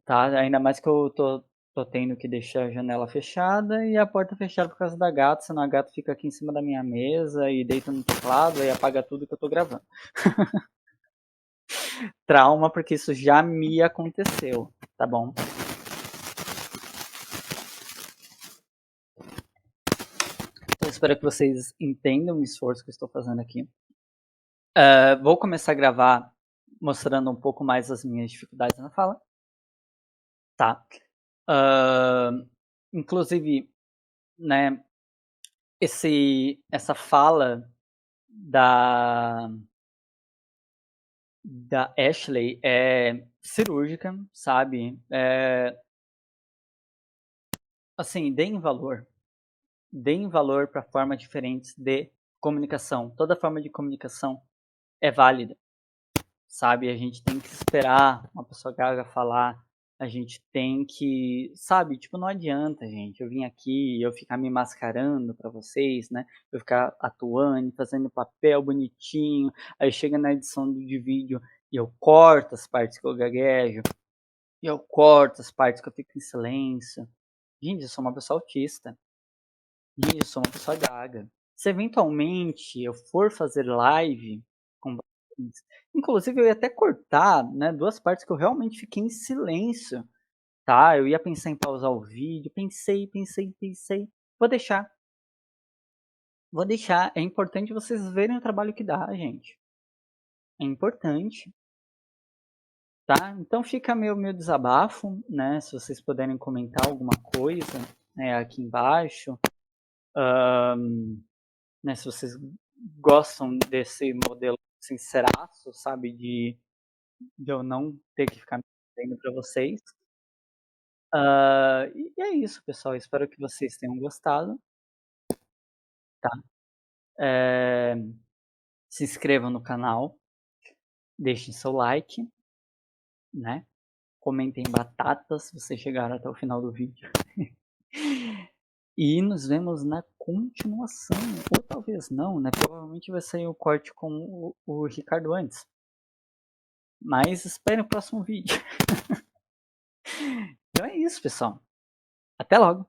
tá? Ainda mais que eu tô tendo que deixar a janela fechada e a porta fechada por causa da gata, senão a gata fica aqui em cima da minha mesa e deita no teclado e apaga tudo que eu tô gravando. Trauma, porque isso já me aconteceu, tá bom? Então, espero que vocês entendam o esforço que eu estou fazendo aqui. Vou começar a gravar mostrando um pouco mais as minhas dificuldades na fala. Tá. Inclusive, né, essa fala da Ashley é cirúrgica, sabe? Assim, deem valor para formas diferentes de comunicação. Toda forma de comunicação é válida, sabe? A gente tem que esperar uma pessoa gaga falar. A gente tem que, sabe, tipo, não adianta, gente, eu vim aqui, eu ficar me mascarando pra vocês, né, eu ficar atuando, fazendo papel bonitinho, aí chega na edição de vídeo e eu corto as partes que eu gaguejo, e eu corto as partes que eu fico em silêncio. Gente, eu sou uma pessoa autista, gente, eu sou uma pessoa gaga. Se eventualmente eu for fazer live com vocês, inclusive eu ia até cortar, né, 2 partes que eu realmente fiquei em silêncio, tá? Eu ia pensar em pausar o vídeo, pensei. Vou deixar. Vou deixar. É importante vocês verem o trabalho que dá, gente. É importante, tá? Então fica meu desabafo, né? Se vocês puderem comentar alguma coisa, né, aqui embaixo. Né, se vocês gostam desse modelo sinceraço, sabe? De eu não ter que ficar mentindo para vocês. E é isso, pessoal. Espero que vocês tenham gostado, tá? Se inscrevam no canal, deixem seu like, né? Comentem batatas se vocês chegaram até o final do vídeo. E nos vemos na continuação. Ou talvez não, né? Provavelmente vai sair o corte com o Ricardo antes. Mas espere o próximo vídeo. Então é isso, pessoal. Até logo!